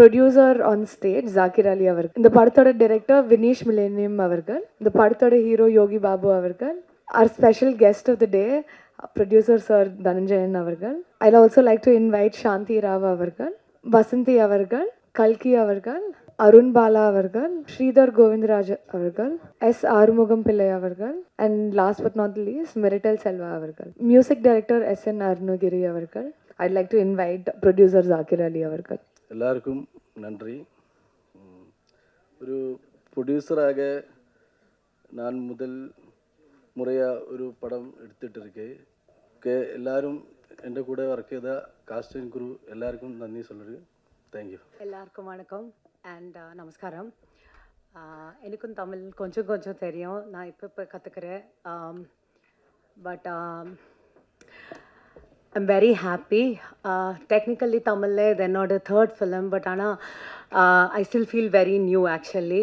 Producer on stage Zakir Ali அவர்கள். இந்த படத்தோட டைரக்டர் வினீஷ் மிலேனியம் அவர்கள். இந்த படத்தோட ஹீரோ யோகி பாபு அவர்கள். Our special guest of the day producer sir Dhananjayan அவர்கள். I also like to invite Shanthi Rao அவர்கள், வசந்தி அவர்கள், கல்கி அவர்கள், அருண் பாலா அவர்கள், ஸ்ரீதர் கோவிந்தராஜ் அவர்கள், எஸ் ஆறுமுகம் பிள்ளை அவர்கள், and last but not least மிரிட்டல் செல்வா அவர்கள். Music director S N. அருணகிரி அவர்கள். I'd like to invite producer Zakir Ali அவர்கள். எல்லாருக்கும் நன்றி. ஒரு ப்ரொடியூசராக நான் முதல் முறையாக ஒரு படம் எடுத்துகிட்டு இருக்கேன். எல்லாரும் என் கூட ஒர்க் செய்த காஸ்ட் அண்ட் குரூ எல்லாருக்கும் நன்றி சொல்கிறேன். தேங்க்யூ. எல்லாருக்கும் வணக்கம் அண்ட் நமஸ்காரம். எனக்கும் தமிழ் கொஞ்சம் கொஞ்சம் தெரியும், நான் இப்போ கற்றுக்கிறேன். But I'm very happy. Technically தமிழில் இது என்னோட தேர்ட் ஃபிலிம், பட் ஆனால் I still feel very new actually.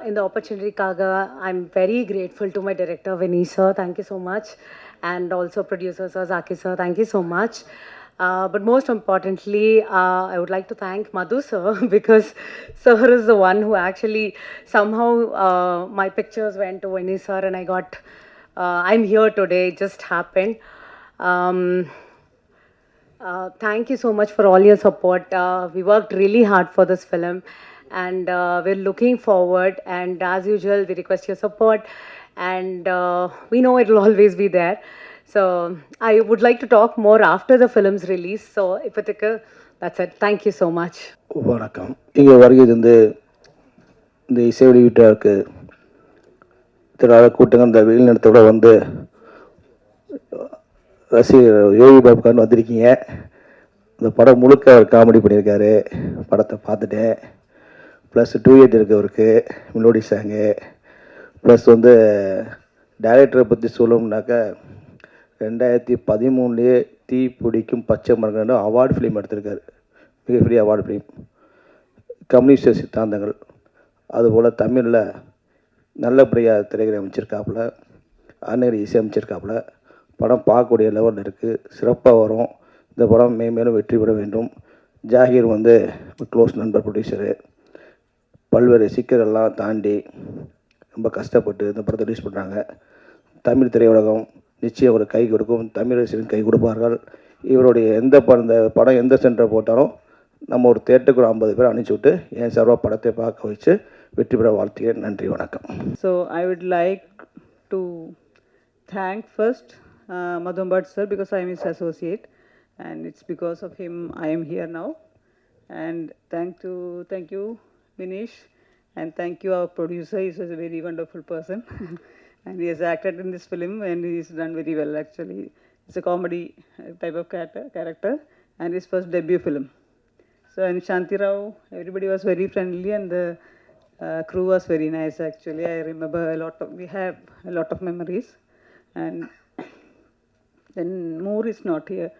இந்த ஆப்பர்ச்சுனிட்டிக்காக I am very grateful to my director Vineesh sir, thank you so much, and also producer sir Zakir sir, thank you so much. But most importantly, I would like to thank Madhu sir because sir is the one who actually somehow my pictures went to Vinesh sir and I got, I'm here today, it just happened. Thank you so much for all your support. We worked really hard for this film and we're looking forward, and as usual we request your support and we know it will always be there. So I would like to talk more after the film's release. So இப்போதைக்கு that's it. Thank you so much. வணக்கம். இங்கே வருகை இருந்து இந்த இசை வெளியீட்டாருக்கு திராவிட கூட்டங்கள் இந்த வெயில் நேரத்தோட வந்து ரசிகர் யோகி பாபுக்கான்னு வந்திருக்கீங்க. இந்த படம் முழுக்க அவர் காமெடி பண்ணியிருக்காரு. படத்தை பார்த்துட்டேன். ப்ளஸ் டூயட் இருக்கவருக்கு மெலோடி சாங்கு, ப்ளஸ் வந்து டைரக்டரை பற்றி சொல்லணும்னாக்கா 2013 தீ பிடிக்கும் பச்சை மரங்கள் அவார்டு ஃபிலிம் எடுத்திருக்காரு. மிகப்பெரிய அவார்டு ஃபிலிம். கம்யூனிஸ்ட் சித்தாந்தங்கள், அதுபோல் தமிழில் நல்லபடியாக திரைக்கதை அமைச்சிருக்காப்புல, அன்னைக்கு இசை அமைச்சிருக்காப்புல. படம் பார்க்கக்கூடிய லெவலில் இருக்குது, சிறப்பாக வரும். இந்த படம் மேலும் வெற்றி பெற வேண்டும். ஜாகிர் வந்து க்ளோஸ் நண்பர் ப்ரொடியூசரு. பல்வேறு சிக்கலெல்லாம் தாண்டி ரொம்ப கஷ்டப்பட்டு இந்த படத்தை ரிலீஸ் பண்ணுறாங்க. தமிழ் திரையுலகம் நிச்சயம் ஒரு கை கொடுக்கும், தமிழ் ரசிகர்கள் கை கொடுப்பார்கள். இவருடைய இந்த படம் எந்த சென்டர் போட்டாலும் நம்ம ஒரு தேட்டருக்கு ஒரு 50 பேர் அனுப்பிச்சி விட்டு என் சார்பாக படத்தை பார்க்க வச்சு வெற்றி பெற வாழ்த்துகிறேன். நன்றி, வணக்கம். So I would like to thank first Madhu Bhatt sir because I am his associate and it's because of him I am here now. And thank you Vinesh, and thank you our producer. He is a very wonderful person. And he has acted in this film and he has done very well actually. It's a comedy type of character and his first debut film. So and Shanti Rao, everybody was very friendly and the crew was very nice actually. I remember we have a lot of memories. And then Moore is not here,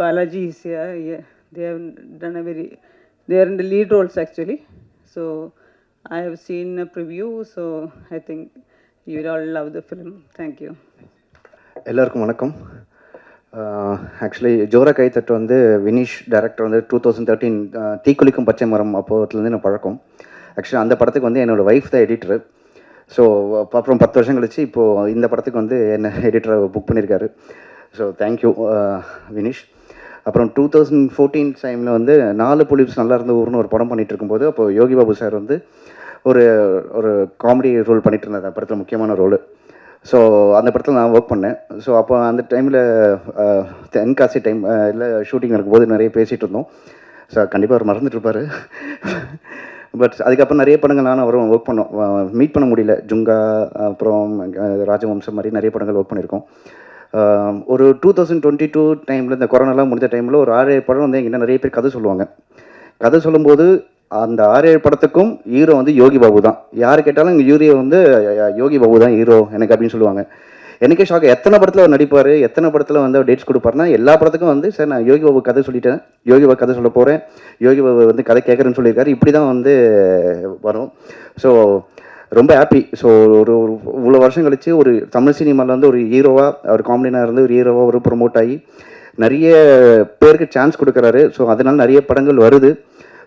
Balaji is here. Yeah, they have done they are in the lead roles actually. So I have seen a preview, so I think you will all love the film. Thank you. எல்லாருக்கும் வணக்கம். Actually ஜோரா கைத்தட்டு வந்து Vineesh director வந்து 2013 தீக்குளிக்கும் பச்சை மரம் அப்போதுலேருந்து எனக்கு பழக்கம். Actually அந்த படத்துக்கு வந்து என்னோடய ஒய்ஃப் தான் எடிட்டரு. ஸோ அப்புறம் 10 வருஷம் கழிச்சு இப்போது இந்த படத்துக்கு வந்து என்ன எடிட்டரை புக் பண்ணியிருக்காரு. So thank you Vineesh. அப்புறம் 2014 டைமில் வந்து 4 புலிப்ஸ் நல்லா இருந்த ஊர்னு ஒரு படம் பண்ணிகிட்டு இருக்கும்போது அப்போது யோகி பாபு சார் வந்து ஒரு காமெடி ரோல் பண்ணிகிட்டு இருந்தார். அந்த படத்தில் முக்கியமான ரோல். ஸோ அந்த படத்தில் நான் ஒர்க் பண்ணேன். ஸோ அப்போ அந்த டைமில் தென்காசி டைம் இல்லை ஷூட்டிங் இருக்கும்போது நிறைய பேசிகிட்டு இருந்தோம். ஸோ கண்டிப்பாக அவர் மறந்துட்டுருப்பார். பட் அதுக்கப்புறம் நிறைய படங்கள் நானும் அவரும் ஒர்க் பண்ணோம். மீட் பண்ண முடியல. ஜுங்கா அப்புறம் ராஜவம்சம் மாதிரி நிறைய படங்கள் ஒர்க் பண்ணியிருக்கோம். ஒரு 2022 டைமில் இந்த கொரோனாலாம் முடிஞ்ச டைமில் ஒரு 6-7 படம் வந்து எங்கிட்ட நிறைய பேர் கதை சொல்லுவாங்க. கதை சொல்லும்போது அந்த 6-7 படத்துக்கும் ஹீரோ வந்து யோகி பாபு தான். யார் கேட்டாலும் இங்கே யூரியோ வந்து யோகி பாபு தான் ஹீரோ எனக்கு அப்படின்னு சொல்லுவாங்க. எனக்கே ஷாக். எத்தனை படத்தில் அவர் நடிப்பார், எத்தனை படத்தில் வந்து அவர் டேட்ஸ் கொடுப்பாருன்னா எல்லா படத்துக்கும் வந்து சார் நான் யோகி பாபு கதை சொல்லிட்டேன், யோகி பாபு கதை சொல்ல போகிறேன், யோகி பாபு வந்து கதை கேட்குறேன்னு சொல்லியிருக்காரு. இப்படி தான் வந்து வரும். ஸோ ரொம்ப ஹாப்பி. ஸோ ஒரு இவ்வளோ வருஷம் கழிச்சு ஒரு தமிழ் சினிமாவில் வந்து ஒரு ஹீரோவாக அவர் காமெடினாக இருந்து ஒரு ஹீரோவாக ஒரு ப்ரொமோட் ஆகி நிறைய பேருக்கு சான்ஸ் கொடுக்குறாரு. ஸோ அதனால் நிறைய படங்கள் வருது.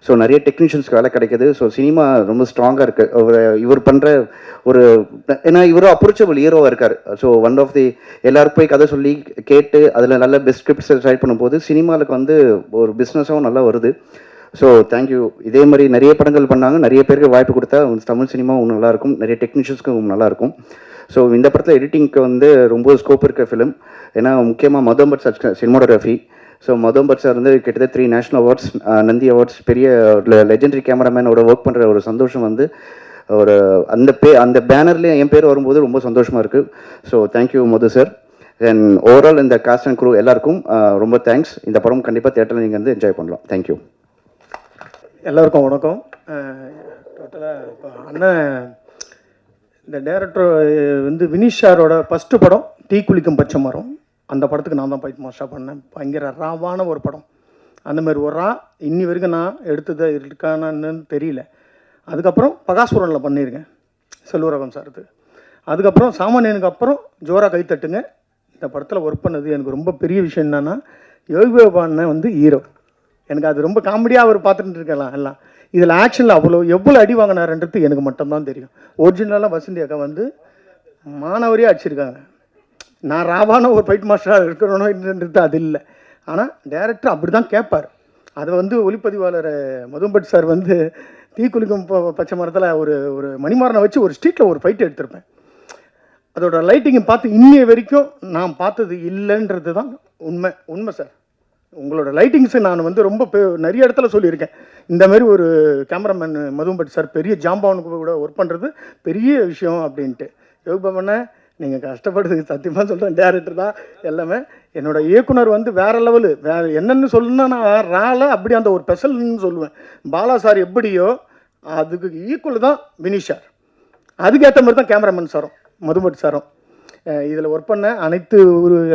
ஸோ நிறைய டெக்னீஷியன்ஸ்க்கு வேலை கிடைக்கிது. ஸோ சினிமா ரொம்ப ஸ்ட்ராங்காக இருக்குது. இவர் பண்ணுற ஒரு, ஏன்னா இவரும் அப்ரோச்சபிள் ஹீரோவாக இருக்கார். ஸோ ஒன் ஆஃப் தி எல்லாருக்கும் போய் கதை சொல்லி கேட்டு அதில் நல்ல பெஸ்ட் ஸ்கிரிப்ட்ஸ் ட்ரை பண்ணும்போது சினிமாவுக்கு வந்து ஒரு பிஸ்னஸாகவும் நல்லா வருது. So thank you. இதே மாதிரி நிறைய படங்கள் பண்ணாங்க, நிறைய பேருக்கு வாய்ப்பு கொடுத்தா தமிழ் சினிமா இன்னும் நல்லாயிருக்கும், நிறைய டெக்னீஷியன்ஸ்க்கும் நல்லாயிருக்கும். ஸோ இந்த படத்தில் எடிட்டிங்க்கு வந்து ரொம்ப ஸ்கோப் இருக்க ஃபிலிம். ஏன்னா முக்கியமாக மதம்பட் சார் சினிமாட்டோகிராஃபி. ஸோ மதம்பட் சார் வந்து கிட்டத்தட்ட 3 நேஷ்னல் அவார்ட்ஸ், நந்தி அவார்ட்ஸ், பெரிய லெஜெண்டரி கேமராமேனோட ஒர்க் பண்ணுற ஒரு சந்தோஷம் வந்து ஒரு அந்த பேனர்லேயே என் பேர் வரும்போது ரொம்ப சந்தோஷமாக இருக்குது. So thank you Madhu sir. And overall இந்த காஸ்ட் அண்ட் க்ரூ எல்லாருக்கும் ரொம்ப தேங்க்ஸ். இந்த படம் கண்டிப்பாக தேட்டரில் நீங்கள் வந்து என்ஜாய் பண்ணலாம். தேங்க்யூ. எல்லோருக்கும் வணக்கம். டோட்டலாக இப்போ அண்ணன் இந்த டைரக்டர் வந்து வினிஷ் சாரோட ஃபஸ்ட்டு படம் டீ குளிக்கும் பச்சை மரம், அந்த படத்துக்கு நான் தான் ஃபைட் மாஸ்டராக பண்ணேன். பயங்கர ராவான ஒரு படம். அந்தமாதிரி ஒரு இன்னி வரைக்கும் நான் எடுத்தது இருக்கானு தெரியல. அதுக்கப்புறம் பகாசுரனில் பண்ணியிருக்கேன் செல்வரகம் சாருக்கு. அதுக்கப்புறம் சாமானியனுக்கு அப்புறம் ஜோரா கைத்தட்டுங்க. இந்த படத்தில் ஒர்க் பண்ணது எனக்கு ரொம்ப பெரிய விஷயம் என்னென்னா, யோகி பாபு அண்ணன் வந்து ஹீரோ. எனக்கு அது ரொம்ப காமெடியாக அவர் பார்த்துட்டு இருக்கலாம் எல்லாம். இதில் ஆக்ஷனில் எவ்வளோ அடி வாங்கினாருன்றது எனக்கு மட்டும்தான் தெரியும். ஒரிஜினலாக வசந்தி அக்கா வந்து மாணவரியாக அடிச்சிருக்காங்க. நான் ராவான ஒரு ஃபைட் மாஸ்டராக இருக்கணும்ன்றது அது இல்லை. ஆனால் டைரக்டர் அப்படி தான் கேட்பார். அதை வந்து ஒளிப்பதிவாளர் மதும்பட் சார் வந்து தீக்குளிக்கும் பச்சை மரத்தில் ஒரு மணிமாறனை வச்சு ஒரு ஸ்ட்ரீட்டில் ஒரு ஃபைட் எடுத்திருப்பேன். அதோட லைட்டிங்கை பார்த்து இன்னைய வரைக்கும் நான் பார்த்தது இல்லைன்றது தான் உண்மை சார். உங்களோட லைட்டிங்ஸை நான் வந்து ரொம்ப நிறைய இடத்துல சொல்லியிருக்கேன். இந்த மாதிரி ஒரு கேமராமேன் மதும்பட் சார் பெரிய ஜாம்பவனுக்கு கூட ஒர்க் பண்ணுறது பெரிய விஷயம் அப்படின்ட்டு. யோகி பாபண்ணே நீங்கள் கஷ்டப்படுறதுக்கு சத்தியமாக சொல்கிறேன். டேரக்டர் தான் எல்லாமே. என்னோட இயக்குனர் வந்து வேறு லெவலு. வேறு என்னென்னு சொல்லணுன்னா நான் ரால அப்படி அந்த ஒரு ஸ்பெஷல்னு சொல்லுவேன். பாலா சார் எப்படியோ அதுக்கு ஈக்குவல் தான் வினிஷ் சார். அதுக்கேற்ற மாதிரி தான் கேமராமேன் சாரும் மதும்பட் சாரும். இதில் ஒர்க் பண்ண அனைத்து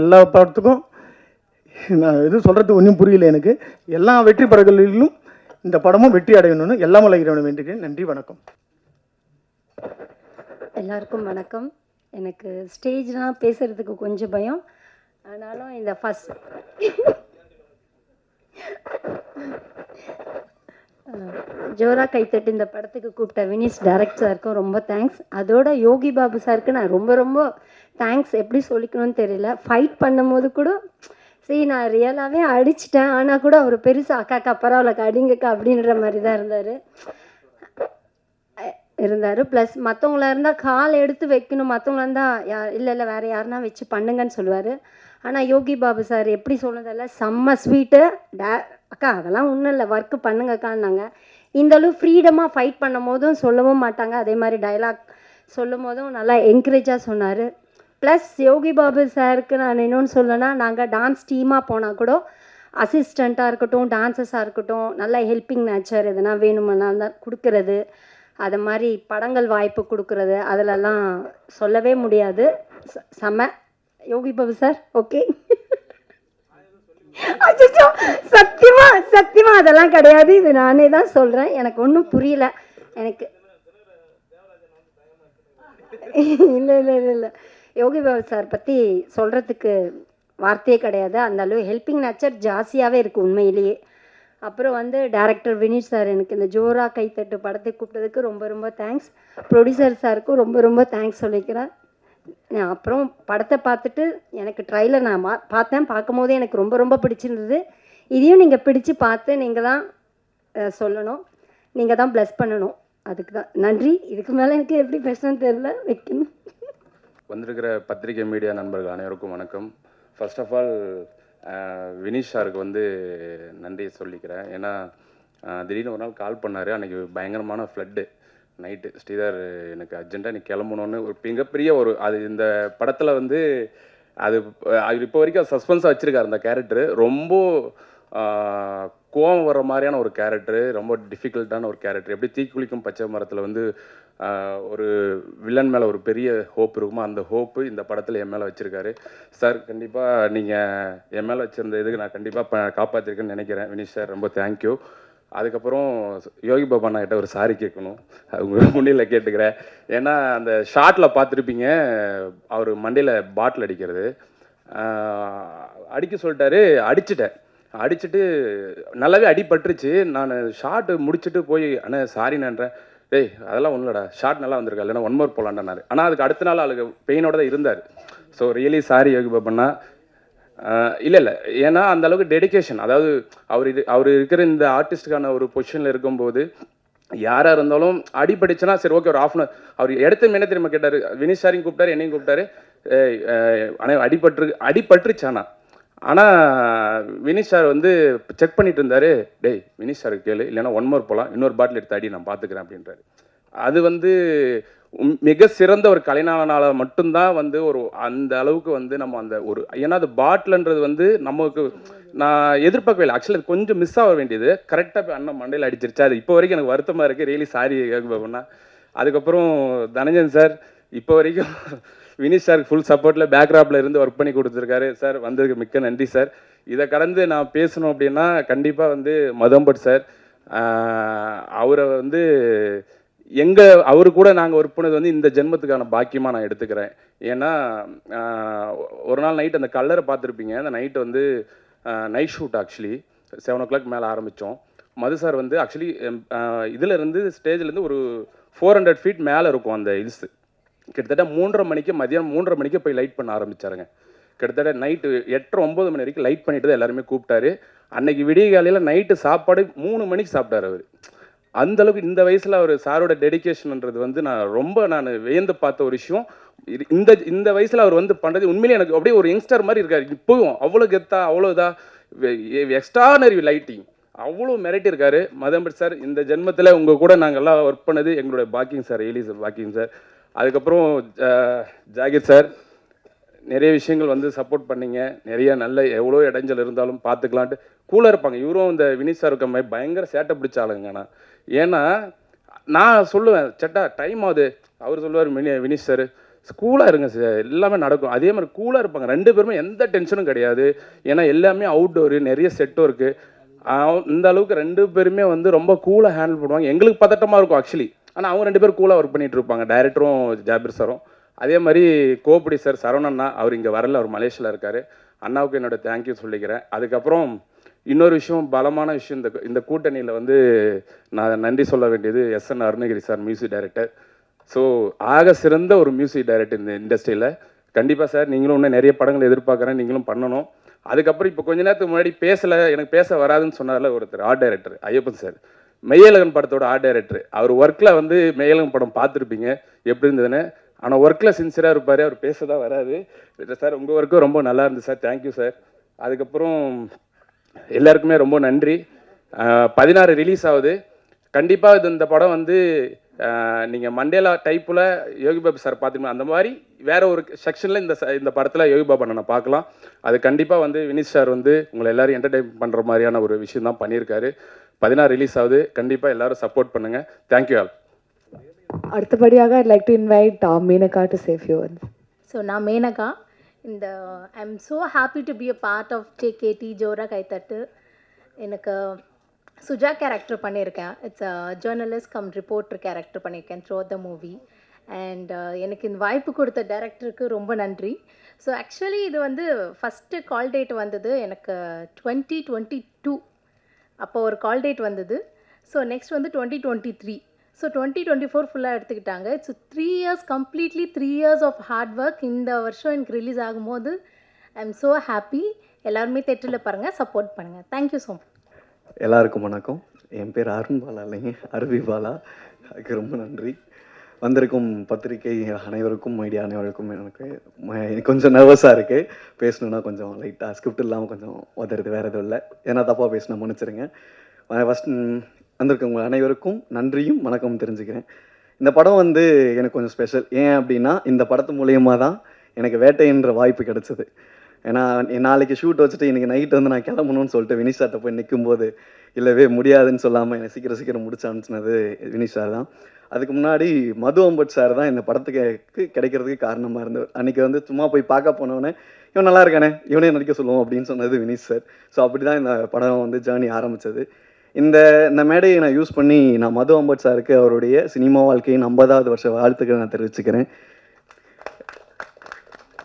எல்லா படத்துக்கும் நான் எதுவும் சொல்கிறது ஒன்றும் புரியல எனக்கு. எல்லா வெற்றி படங்களிலும் இந்த படமும் வெற்றி அடையணும்னு எல்லாமல்ல இறைவனை வேண்டுகிறேன். நன்றி, வணக்கம். எல்லாருக்கும் வணக்கம். எனக்கு ஸ்டேஜ்லாம் பேசுகிறதுக்கு கொஞ்சம் பயம். ஆனாலும் இந்த ஜோரா கைத்தட்டு இந்த படத்துக்கு கூப்பிட்ட வினிஷ் டைரக்டர் சாருக்கும் ரொம்ப தேங்க்ஸ். அதோட யோகி பாபு சாருக்கு நான் ரொம்ப ரொம்ப தேங்க்ஸ். எப்படி சொல்லிக்கணும்னு தெரியல. ஃபைட் பண்ணும்போது கூட சரி நான் ரியலாகவே அடிச்சிட்டேன். ஆனால் கூட அவர் பெருசாக அக்காக்கா பரவாயில்லக்கா அடிங்கக்கா அப்படின்ற மாதிரி தான் இருந்தார். ப்ளஸ் மற்றவங்களா இருந்தால் கால் எடுத்து வைக்கணும், மற்றவங்களா இருந்தால் இல்லை வேறு யாருன்னா வச்சு பண்ணுங்கன்னு சொல்லுவார். ஆனால் யோகி பாபு சார் எப்படி சொன்னதில்ல, செம்ம ஸ்வீட்டு. அக்கா அதெல்லாம் ஒன்றும் இல்லை, ஒர்க்கு பண்ணுங்கக்கான்னாங்க. இந்தளவு ஃப்ரீடமாக ஃபைட் பண்ணும் போதும் சொல்லவும் மாட்டாங்க. அதே மாதிரி டைலாக் சொல்லும் போதும் நல்லா என்கரேஜாக சொன்னார். ப்ளஸ் யோகி பாபு சாருக்கு நான் இன்னொன்று சொல்லணும்னா, நாங்கள் டான்ஸ் டீமாக போனால் கூட அசிஸ்டண்ட்டாக இருக்கட்டும், டான்ஸஸாக இருக்கட்டும், நல்லா ஹெல்பிங் நேச்சர் எதனா வேணுமென்னா தான் கொடுக்கறது. அது மாதிரி படங்கள் வாய்ப்பு கொடுக்குறது அதிலெல்லாம் சொல்லவே முடியாது. செம்ம யோகி பாபு சார். ஓகே. அச்சோ, சத்தியமா அதெல்லாம் கிடையாது. இது நானே தான் சொல்கிறேன். எனக்கு ஒன்றும் புரியல. எனக்கு இல்லை யோகி பாபு சார் பற்றி சொல்கிறதுக்கு வார்த்தையே கிடையாது. அந்த அளவு ஹெல்பிங் நேச்சர் ஜாஸ்தியாகவே இருக்குது உண்மையிலேயே. அப்புறம் வந்து டைரக்டர் வினிஷ் சார் எனக்கு இந்த ஜோரா கைத்தட்டு படத்துக்கு கூப்பிட்டதுக்கு ரொம்ப ரொம்ப தேங்க்ஸ். ப்ரொடியூசர் சாருக்கும் ரொம்ப ரொம்ப தேங்க்ஸ் சொல்லிக்கிறேன். அப்புறம் படத்தை பார்த்துட்டு எனக்கு ட்ரைலர் நான் பார்த்தேன். பார்க்கும்போதே எனக்கு ரொம்ப ரொம்ப பிடிச்சிருந்தது. இதையும் நீங்கள் பிடிச்சு பார்த்து நீங்கள் தான் சொல்லணும், நீங்கள் தான் ப்ளஸ் பண்ணணும். அதுக்கு தான் நன்றி. இதுக்கு மேலே எனக்கு எப்படி பேசணும்னு தெரியல. வைக்கணும். வந்திருக்கிற பத்திரிகை மீடியா நண்பர்கள் அனைவருக்கும் வணக்கம். ஃபர்ஸ்ட் ஆஃப் ஆல் வினிஷ் சாருக்கு வந்து நன்றி சொல்லிக்கிறேன். ஏன்னா திடீர்னு ஒரு நாள் கால் பண்ணார். அன்றைக்கி பயங்கரமான ஃப்ளட்டு நைட்டு. ஸ்ரீதர் எனக்கு அர்ஜென்ட்டாக நீ கிளம்பணுன்னு ஒரு மிகப்பெரிய அது இந்த படத்தில் வந்து அது இப்போ வரைக்கும் சஸ்பென்ஸாக வச்சுருக்காரு. அந்த கேரக்டரு ரொம்ப கோவம் வர மாதிரியான ஒரு கேரக்டரு, ரொம்ப டிஃபிகல்ட்டான ஒரு கேரக்டர். எப்படி தீக்குளிக்கும் பச்சை மரத்தில் வந்து ஒரு வில்லன் மேலே ஒரு பெரிய ஹோப் இருக்குமோ, அந்த ஹோப்பு இந்த படத்தில் என் மேலே வச்சுருக்காரு சார். கண்டிப்பாக நீங்கள் என் மேலே வச்சுருந்த இதுக்கு நான் கண்டிப்பாக காப்பாற்றிருக்கேன்னு நினைக்கிறேன். வினிஷ் சார் ரொம்ப தேங்க்யூ. அதுக்கப்புறம் யோகி பாபா கிட்ட ஒரு சாரி கேட்கணும், அவங்க முன்னில் கேட்டுக்கிறேன். ஏன்னா அந்த ஷார்ட்டில் பார்த்துருப்பீங்க, அவர் மண்டையில் பாட்டில் அடிக்கிறது அடிக்க சொல்லிட்டாரு. அடிச்சிட்டேன். அடிச்சுட்டு நல்லாவே அடிபட்டுருச்சு. நான் ஷாட் முடிச்சுட்டு போய் அண்ணே சாரிண்ணன்றேன். டேய் அதெல்லாம் ஒன்றும் இல்லைடா, ஷாட் நல்லா வந்திருக்கா, இல்லைன்னா 1 மோர் போகலான்டாரு. ஆனால் அதுக்கு அடுத்த நாள் ஆளுக்கு பெயினோட தான் இருந்தார். ஸோ ரியலி சாரி யோகி பாபண்ணா. இல்லை ஏன்னா அந்த அளவுக்கு டெடிகேஷன். அதாவது அவர் இருக்கிற இந்த ஆர்டிஸ்ட்டுக்கான ஒரு பொசிஷனில் இருக்கும்போது யாராக இருந்தாலும் அடிபட்டுச்சுன்னா சரி ஓகே ஒரு ஆஃப் அன் அவர் எடுத்த என்ன தெரியுமா கேட்டார், வினிஷ் சாரையும் கூப்பிட்டாரு, என்னையும் கூப்பிட்டாரு. ஆனால் அடிபட்டுருச்சானா. ஆனால் வினிஷ் சார் வந்து செக் பண்ணிட்டு இருந்தார். டேய் வினிஷ் சாருக்கு கேளு, இல்லைன்னா 1 மோர் போகலாம், இன்னொரு பாட்டில் எடுத்து அடி நான் பார்த்துக்கிறேன் அப்படின்றாரு. அது வந்து மிக சிறந்த ஒரு கலைஞனால மட்டும்தான் வந்து ஒரு அந்த அளவுக்கு வந்து நம்ம அந்த ஒரு ஏன்னா அது பாட்டில்ன்றது வந்து நமக்கு நான் எதிர்பார்க்கவே இல்லை. ஆக்சுவலி அது கொஞ்சம் மிஸ் ஆக வேண்டியது கரெக்டாக போய் அண்ணன் மண்டையில் அடிச்சிருச்சு. அது இப்போ வரைக்கும் எனக்கு வருத்தமாக இருக்குது. ரியலி சாரி கேட்கணும்னா. அதுக்கப்புறம் தனஞ்சன் சார் இப்போ வரைக்கும் வினிஷ் சாருக்கு ஃபுல் சப்போர்ட்டில் பேக்ராப்பில் இருந்து ஒர்க் பண்ணி கொடுத்துருக்காரு. சார் வந்ததுக்கு மிக்க நன்றி சார். இதை கடந்து நான் பேசணும் அப்படின்னா கண்டிப்பாக வந்து மதம்பட் சார், அவரை வந்து அவரு கூட நாங்கள் ஒர்க் பண்ணது வந்து இந்த ஜென்மத்துக்கான பாக்கியமாக நான் எடுத்துக்கிறேன். ஏன்னா ஒரு நாள் நைட் அந்த கலரை பார்த்துருப்பீங்க. அந்த நைட்டு வந்து நைட் ஷூட் ஆக்சுவலி 7 o'clock மேலே ஆரம்பித்தோம். மது சார் வந்து ஆக்சுவலி இதிலேருந்து ஸ்டேஜ்லேருந்து ஒரு 400 feet மேலே இருக்கும் அந்த ஹில்ஸு. கிட்டத்தட்ட 3:30 மணிக்கு மதியானம் 3:30 மணிக்கு போய் லைட் பண்ண ஆரம்பித்தாருங்க. கிட்டத்தட்ட நைட்டு 8:30-9 மணி வரைக்கும் லைட் பண்ணிட்டு தான் எல்லாருமே கூப்பிட்டாரு. அன்னைக்கு விடிய காலையில் நைட்டு சாப்பாடு 3 மணிக்கு சாப்பிட்டார் அவர். அந்தளவுக்கு இந்த வயசில் அவர் சாரோட டெடிக்கேஷன்ன்றது வந்து நான் வியந்து பார்த்த ஒரு விஷயம். இந்த வயசில் அவர் வந்து பண்ணுறது உண்மையிலே எனக்கு அப்படியே ஒரு யங்ஸ்டர் மாதிரி இருக்கார். இப்போவும் அவ்வளோ கெத்தா அவ்வளோ எக்ஸ்ட்ரானரி லைட்டிங் அவ்வளோ மிரட்டி இருக்காரு மதம்பட் சார். இந்த ஜென்மத்தில் உங்கள் கூட நாங்கள் எல்லாம் ஒர்க் பண்ணது எங்களுடைய packing sir, really sir packing sir. அதுக்கப்புறம் ஜாகிர் சார் நிறைய விஷயங்கள் வந்து சப்போர்ட் பண்ணிங்க. நிறைய நல்ல எவ்வளோ இடைஞ்சல் இருந்தாலும் பார்த்துக்கலான்ட்டு கூலாக இருப்பாங்க. இவரும் இந்த வினிஷ் சார் இருக்க மாதிரி பயங்கர சேட்டை பிடிச்ச ஆளுங்கண்ணா. ஏன்னா நான் சொல்லுவேன் சட்டா டைம் ஆகுது, அவர் சொல்லுவார் வினிஷ் சார் கூலாக இருங்க சார் எல்லாமே நடக்கும். அதே மாதிரி கூலாக இருப்பாங்க 2 பேருமே, எந்த டென்ஷனும் கிடையாது. ஏன்னா எல்லாமே அவுட்டோரு, நிறைய செட்டும் இருக்குது. இந்த அளவுக்கு 2 பேருமே வந்து ரொம்ப கூலாக ஹேண்டில் பண்ணுவாங்க. எங்களுக்கு பதட்டமாக இருக்கும் ஆக்சுவலி, ஆனால் அவங்க 2 பேரும் கூலாக ஒர்க் பண்ணிகிட்டு இருப்பாங்க, டைரக்டரும் ஜாபிர் சாரும். அதே மாதிரி கோபடி சார் சரவணண்ணா, அவர் இங்கே வரல, அவர் மலேசியாவில் இருக்கார். அண்ணாவுக்கு என்னோட தேங்க்யூ சொல்லிக்கிறேன். அதுக்கப்புறம் இன்னொரு விஷயம், பலமான விஷயம், இந்த கூட்டணியில் வந்து நான் நன்றி சொல்ல வேண்டியது SN Arunagiri sir, music director. So ஆக சிறந்த ஒரு மியூசிக் டைரக்டர் இந்த இண்டஸ்ட்ரியில். கண்டிப்பாக சார் நீங்களும் இன்னும் நிறைய படங்கள் எதிர்பார்க்குறேன், நீங்களும் பண்ணணும். அதுக்கப்புறம் இப்போ கொஞ்ச நேரத்துக்கு முன்னாடி எனக்கு பேச வராதுன்னு சொன்னார்ல ஒருத்தர், art director Ayyappan sir, Meiyazhagan படத்தோட ஆர்ட் டைரக்டர். அவர் ஒர்க்கில் வந்து மெய்யழகன் படம் பார்த்துருப்பீங்க எப்படி இருந்ததுன்னு. ஆனால் ஒர்க்கில் சின்சியராக இருப்பார், அவர் பேச தான் வராது. சார் உங்கள் ஒர்க்கும் ரொம்ப நல்லா இருந்துச்சு சார், தேங்க்யூ சார். அதுக்கப்புறம் எல்லாருக்குமே ரொம்ப நன்றி. 16 ரிலீஸ் ஆகுது. கண்டிப்பாக இந்த படம் வந்து நீங்கள் மண்டேலா டைப்பில் யோகி பாபு சார் பார்த்துக்கணும், அந்த மாதிரி வேறு ஒரு செக்ஷனில் இந்த படத்தில் யோகி பாபு அண்ணனை பார்க்கலாம். அது கண்டிப்பாக வந்து வினிஷ் சார் வந்து உங்களை எல்லோரும் என்டர்டெயின் பண்ணுற மாதிரியான ஒரு விஷயம் தான் பண்ணியிருக்காரு. 16 ரிலீஸ் ஆகுது, கண்டிப்பாக எல்லோரும் சப்போர்ட் பண்ணுங்கள். Thank you all. அடுத்தபடியாக I'd like to invite Menaka to say a few words. So நான் Menaka. I am so happy to be a part of JKT ஜோரா கைத்தட்டு. எனக்கு சுஜா கேரக்டர் பண்ணியிருக்கேன். It's a journalist cum reporter character பண்ணியிருக்கேன் through the movie. And எனக்கு இந்த வாய்ப்பு கொடுத்த டைரக்டருக்கு ரொம்ப நன்றி. ஸோ ஆக்சுவலி இது வந்து ஃபஸ்ட்டு கால் டேட் வந்தது எனக்கு 2022 அப்போ ஒரு கால் டேட் வந்தது. ஸோ நெக்ஸ்ட் வந்து 2023. ஸோ 2024 ஃபுல்லாக எடுத்துக்கிட்டாங்க. It's 3 years completely 3 years of hard work. இந்த வருஷம் எனக்கு ரிலீஸ் ஆகும்போது ஐ எம் ஸோ ஹாப்பி. எல்லாருமே தேட்டரில் பாருங்கள், சப்போர்ட் பண்ணுங்கள். Thank you so much. எல்லாருக்கும் வணக்கம். என் பேர் அருண் பாலா இல்லைங்க, அருவி பாலா. அதுக்கு ரொம்ப நன்றி. வந்திருக்கும் பத்திரிகை அனைவருக்கும், மீடியா அனைவருக்கும். எனக்கு கொஞ்சம் நர்வஸாக இருக்குது, பேசணுன்னா கொஞ்சம் லைட்டாக ஸ்கிரிப்ட் இல்லாமல் கொஞ்சம் உதறது, வேறு எதுவும் இல்லை. ஏன்னா தப்பாக பேசினா மன்னிச்சிருங்க. ஃபஸ்ட் வந்திருக்கவங்க அனைவருக்கும் நன்றியும் வணக்கம் தெரிஞ்சுக்கிறேன். இந்த படம் வந்து எனக்கு கொஞ்சம் ஸ்பெஷல். ஏன் அப்படின்னா இந்த படத்து மூலியமாக தான் எனக்கு வேட்டைன்ற வாய்ப்பு கிடச்சிது. ஏன்னா நாளைக்கு ஷூட் வச்சுட்டு இன்றைக்கி நைட்டு வந்து நான் கிளம்பணும்னு சொல்லிட்டு வினிஷ் சார்ட்ட போய் நிற்கும்போது இல்லவே முடியாதுன்னு சொல்லாமல் என்னை சீக்கிரம் முடிச்சு அனுப்பிச்சினது வினிஷ் சார் தான். அதுக்கு முன்னாடி மது அம்பட் சார் தான் இந்த படத்துக்கு கிடைக்கிறதுக்கு காரணமாக இருந்தது. அன்றைக்கி வந்து சும்மா போய் பார்க்க போனவொடனே இவன் நல்லா இருக்கானே, இவனே நடிக்க சொல்லுவோம் அப்படின்னு சொன்னது வினிஷ் சார். ஸோ அப்படி தான் இந்த படம் வந்து ஜேர்னி ஆரம்பித்தது. இந்த மேடையை நான் யூஸ் பண்ணி நான் மது அம்பட் சாருக்கு அவருடைய சினிமா வாழ்க்கையின் 50வது வருஷ வாழ்த்துக்களை நான் தெரிவிச்சுக்கிறேன்.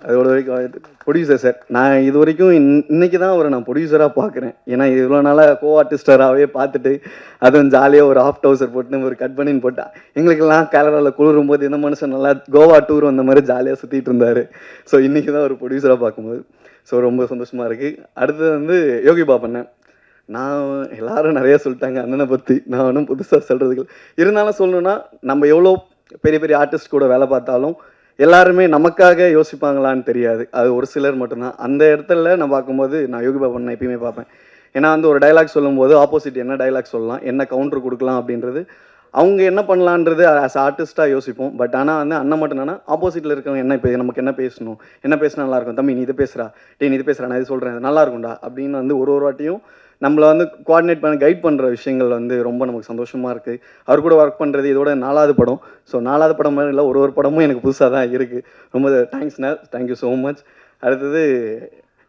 அதோட வரைக்கும் ப்ரொடியூசர் சார், நான் இது வரைக்கும் இன்னைக்கு தான் அவரை நான் ப்ரொடியூசராக பார்க்குறேன். ஏன்னா இவ்வளோ நாளாக கோ ஆர்டிஸ்டராகவே பார்த்துட்டு அதுவும் ஜாலியாக ஒரு ஹாஃப் டவுசர் போட்டு ஒரு கட் பண்ணின்னு போட்டா எங்களுக்கெல்லாம் கேலராவில் குளிரும் போது இந்த மனுஷன் நல்லா கோவா டூர் வந்த மாதிரி ஜாலியாக சுற்றிட்டு இருந்தார். ஸோ இன்றைக்கி தான் ஒரு ப்ரொடியூசராக பார்க்கும்போது ஸோ ரொம்ப சந்தோஷமாக இருக்குது. அடுத்தது வந்து யோகி பாபண்ணன். நான் எல்லாரும் நிறைய சொல்லிட்டாங்க அண்ணனை பற்றி, நான் ஒன்றும் புதுசாக சொல்கிறதுக்கு இருந்தாலும் சொல்லணுன்னா, நம்ம எவ்வளோ பெரிய பெரிய ஆர்டிஸ்ட் கூட வேலை பார்த்தாலும் எல்லாருமே நமக்காக யோசிப்பாங்களான்னு தெரியாது. அது ஒரு சிலர் மட்டும்தான். அந்த இடத்துல நான் பார்க்கும்போது நான் யோகி பாபு நான் எப்பயுமே பார்ப்பேன். ஏன்னா வந்து ஒரு டைலாக் சொல்லும்போது ஆப்போசிட் என்ன டைலாக் சொல்லலாம், என்ன கவுண்டர் கொடுக்கலாம் அப்படின்றது அவங்க என்ன பண்ணலான்றது ஆஸ் ஆர்டிஸ்ட்டாக யோசிப்போம். பட் ஆனால் வந்து அண்ணன் மட்டும் என்னன்னா ஆப்போசிட்டில் இருக்கவங்க என்ன இப்போ நமக்கு என்ன பேசணும், என்ன பேசினா நல்லாயிருக்கும், தம்பி நீ இதை பேசுகிறா, டே நீ இது பேசுகிறா, நான் இது சொல்கிறேன், நல்லா இருக்கும்டா அப்படின்னு வந்து ஒரு வாட்டியும் நம்மளை வந்து கோஆர்டினேட் பண்ண கைட் பண்ணுற விஷயங்கள் வந்து ரொம்ப நமக்கு சந்தோஷமாக இருக்குது. அவர் கூட ஒர்க் பண்ணுறது இதோட 4வது படம். ஸோ 4வது படம் மாதிரி இல்லை, ஒரு படமும் எனக்கு புதுசாக தான் இருக்குது. ரொம்ப தேங்க்ஸ்ண்ணா, தேங்க்யூ ஸோ மச். அடுத்தது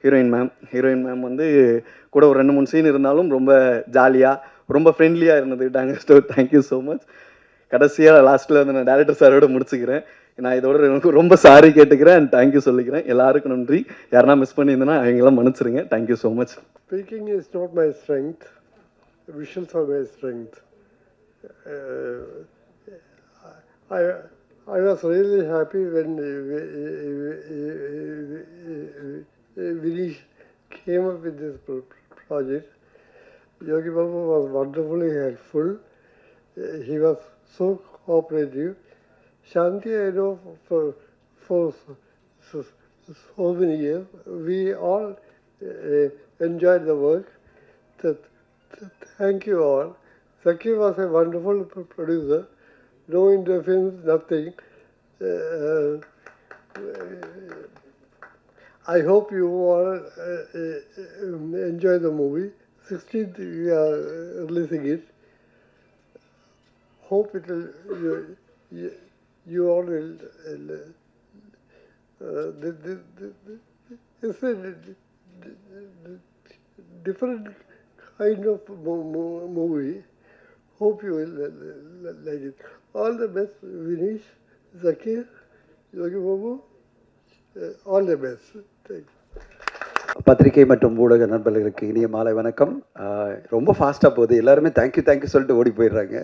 ஹீரோயின் மேம் வந்து கூட ஒரு 2-3 சீன் இருந்தாலும் ரொம்ப ஜாலியாக ரொம்ப ஃப்ரெண்ட்லியாக இருந்துக்கிட்டாங்க. So thank you so much. கடைசியாக லாஸ்ட்டில் வந்து நான் டேரக்டர் சாரோட முடிச்சுக்கிறேன். நான் இதோட எனக்கு ரொம்ப சாரி கேட்டுக்கிறேன் அண்ட் தேங்க்யூ சொல்லிக்கிறேன். எல்லாருக்கும் நன்றி. யாருன்னா மிஸ் பண்ணியிருந்தேன்னா அவங்களாம் மன்னிச்சிருங்க. Thank you so much. Speaking is not my strength. Visuals are my strength. I was really happy when Vineesh came up with this project. Yogi Babu was wonderfully helpful. He was so cooperative. Shanti, I know for so many years. We all enjoyed the work. Thank you all. Zaki was a wonderful producer. No interference, nothing. I hope you all enjoy the movie. 16th we are releasing it. Hope it will, you all will. It's a different kind of movie. Hope you will like it. All the best, Vineesh, Zakir, Yogi Babu, all the best. Thank you. பத்திரிகை மற்றும் ஊடக நண்பர்களுக்கு இனிய மாலை வணக்கம். ரொம்ப ஃபாஸ்ட்டாக போகுது, எல்லாருமே தேங்க்யூ சொல்லிட்டு ஓடி போயிடுறாங்க.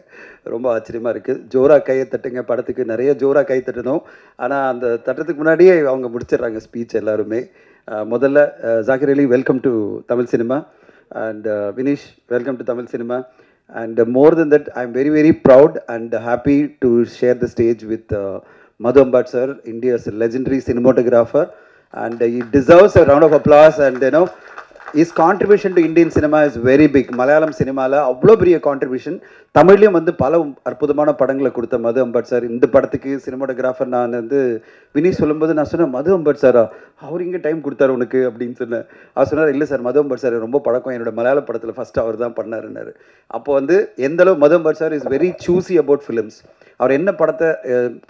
ரொம்ப ஆச்சரியமாக இருக்குது. ஜோரா கையை தட்டுங்க படத்துக்கு நிறைய ஜோரா கை தட்டணும், ஆனால் அந்த தட்டுறதுக்கு முன்னாடியே அவங்க முடிச்சிடுறாங்க ஸ்பீச் எல்லாருமே. முதல்ல Zakir Ali, welcome to Tamil cinema, and Vineesh, welcome to Tamil cinema. And more than that, I am very, very proud and happy to share the stage with Madhu Ambat sir, India's legendary cinematographer, and he deserves a round of applause. And you know, his contribution to Indian cinema is very big. Malayalam சினிமாவில் அவ்வளோ பெரிய contribution. தமிழ்லேயும் வந்து பல அற்புதமான படங்களை கொடுத்த மது Ambat sir. இந்த படத்துக்கு சினிமாட்டோகிராஃபர் நான் வந்து வினீஷ் சொல்லும்போது நான் சொன்னேன், மது அம்பட் சாரா, அவர் இங்கே டைம் கொடுத்தாரு உனக்கு அப்படின்னு சொன்னேன். அவர் சொன்னார், இல்லை சார் மது அம்பட் சார் ரொம்ப பழக்கம், என்னோட மலையாள படத்தில் ஃபஸ்ட்டு அவர் தான் பண்ணாருன்னாரு. அப்போ வந்து எந்தளவு Madhu Ambat sir is very choosy about films. அவர் என்ன படத்தை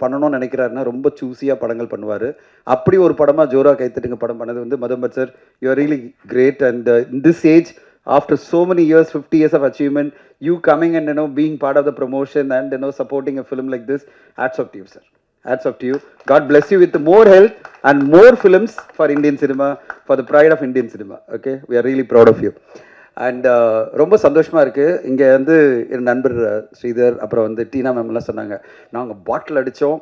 பண்ணணும்னு நினைக்கிறாருன்னா ரொம்ப சூஸியாக படங்கள் பண்ணுவார். அப்படி ஒரு படமாக ஜோரா கைத்தட்டுங்க படம் பண்ணது வந்து Madhu Ambat sir. You are really great. And in this age, after so many years, 50 years of achievement, you coming and you know being part of the promotion and you know supporting a film like this, hats off to you sir, hats off to you. God bless you with more health and more films for Indian cinema, for the pride of Indian cinema. Okay, we are really proud of you. And ரொம்ப சந்தோஷமாக இருக்குது. இங்கே வந்து என் நண்பர் ஸ்ரீதர், அப்புறம் வந்து டீனா மேம்லாம் சொன்னாங்க, நாங்கள் பாட்டில் அடித்தோம்,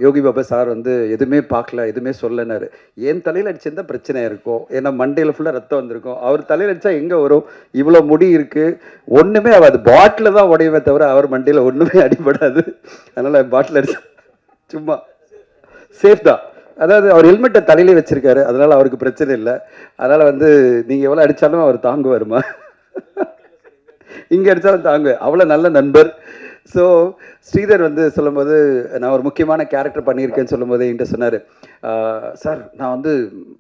யோகி பாபா சார் வந்து எதுவுமே பார்க்கல, எதுவுமே சொல்லனாரு. என் தலையில் அடிச்சிருந்தால் பிரச்சனையாக இருக்கும், ஏன்னா மண்டையில் ஃபுல்லாக ரத்தம் வந்திருக்கும். அவர் தலையில் அடித்தா எங்கே வரும், இவ்வளோ முடி இருக்குது, ஒன்றுமே ஆகாது, பாட்டில் தான் உடையவே தவிர அவர் மண்டையில் ஒன்றுமே அடிபடாது. அதனால் பாட்டில் அடிச்சா சும்மா சேஃப் தான். அதாவது அவர் ஹெல்மெட்டை தலையிலே வச்சுருக்காரு, அதனால் அவருக்கு பிரச்சனை இல்லை. அதனால் வந்து நீங்கள் எவ்வளோ அடித்தாலும் அவர் தாங்குவாருமா, இங்கே அடித்தாலும் தாங்குவேன், அவ்வளோ நல்ல நண்பர். ஸோ ஸ்ரீதர் வந்து சொல்லும்போது, நான் ஒரு முக்கியமான கேரக்டர் பண்ணியிருக்கேன்னு சொல்லும்போது என்கிட்ட சொன்னார், சார் நான் வந்து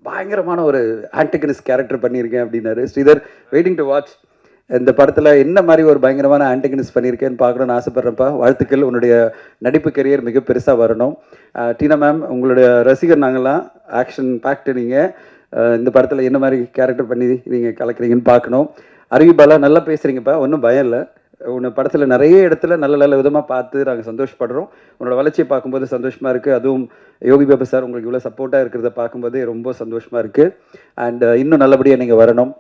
பயங்கரமான ஒரு ஆன்டகனிஸ்ட் கேரக்டர் பண்ணியிருக்கேன் அப்படின்னாரு. Sridhar, waiting to watch. இந்த படத்தில் என்ன மாதிரி ஒரு பயங்கரமான ஆன்டகனிஸ்ட் பண்ணியிருக்கேன்னு பார்க்கணுன்னு ஆசைப்பட்றேன்ப்பா. வாழ்த்துக்கள், உன்னுடைய நடிப்பு கரியர் மிக பெருசாக வரணும். டீனா மேம், உங்களுடைய ரசிகர் நாங்கள்லாம், ஆக்ஷன் பேக்டு நீங்கள். இந்த படத்தில் என்ன மாதிரி கேரக்டர் பண்ணி நீங்கள் கலக்கிறீங்கன்னு பார்க்கணும். அருவி பாலா, நல்லா பேசுகிறீங்கப்பா, ஒன்றும் பயம் இல்லை, உன்னை படத்தில் நிறைய இடத்துல நல்ல நல்ல விதமாக பார்த்து நாங்கள் சந்தோஷப்படுறோம். உன்னோட வளர்ச்சியை பார்க்கும்போது சந்தோஷமாக இருக்குது. அதுவும் யோகி பாபு சார் உங்களுக்கு இவ்வளோ சப்போர்ட்டாக இருக்கிறத பார்க்கும்போதே ரொம்ப சந்தோஷமாக இருக்குது. அண்ட் இன்னும் நல்லபடியாக நீங்கள் வரணும்.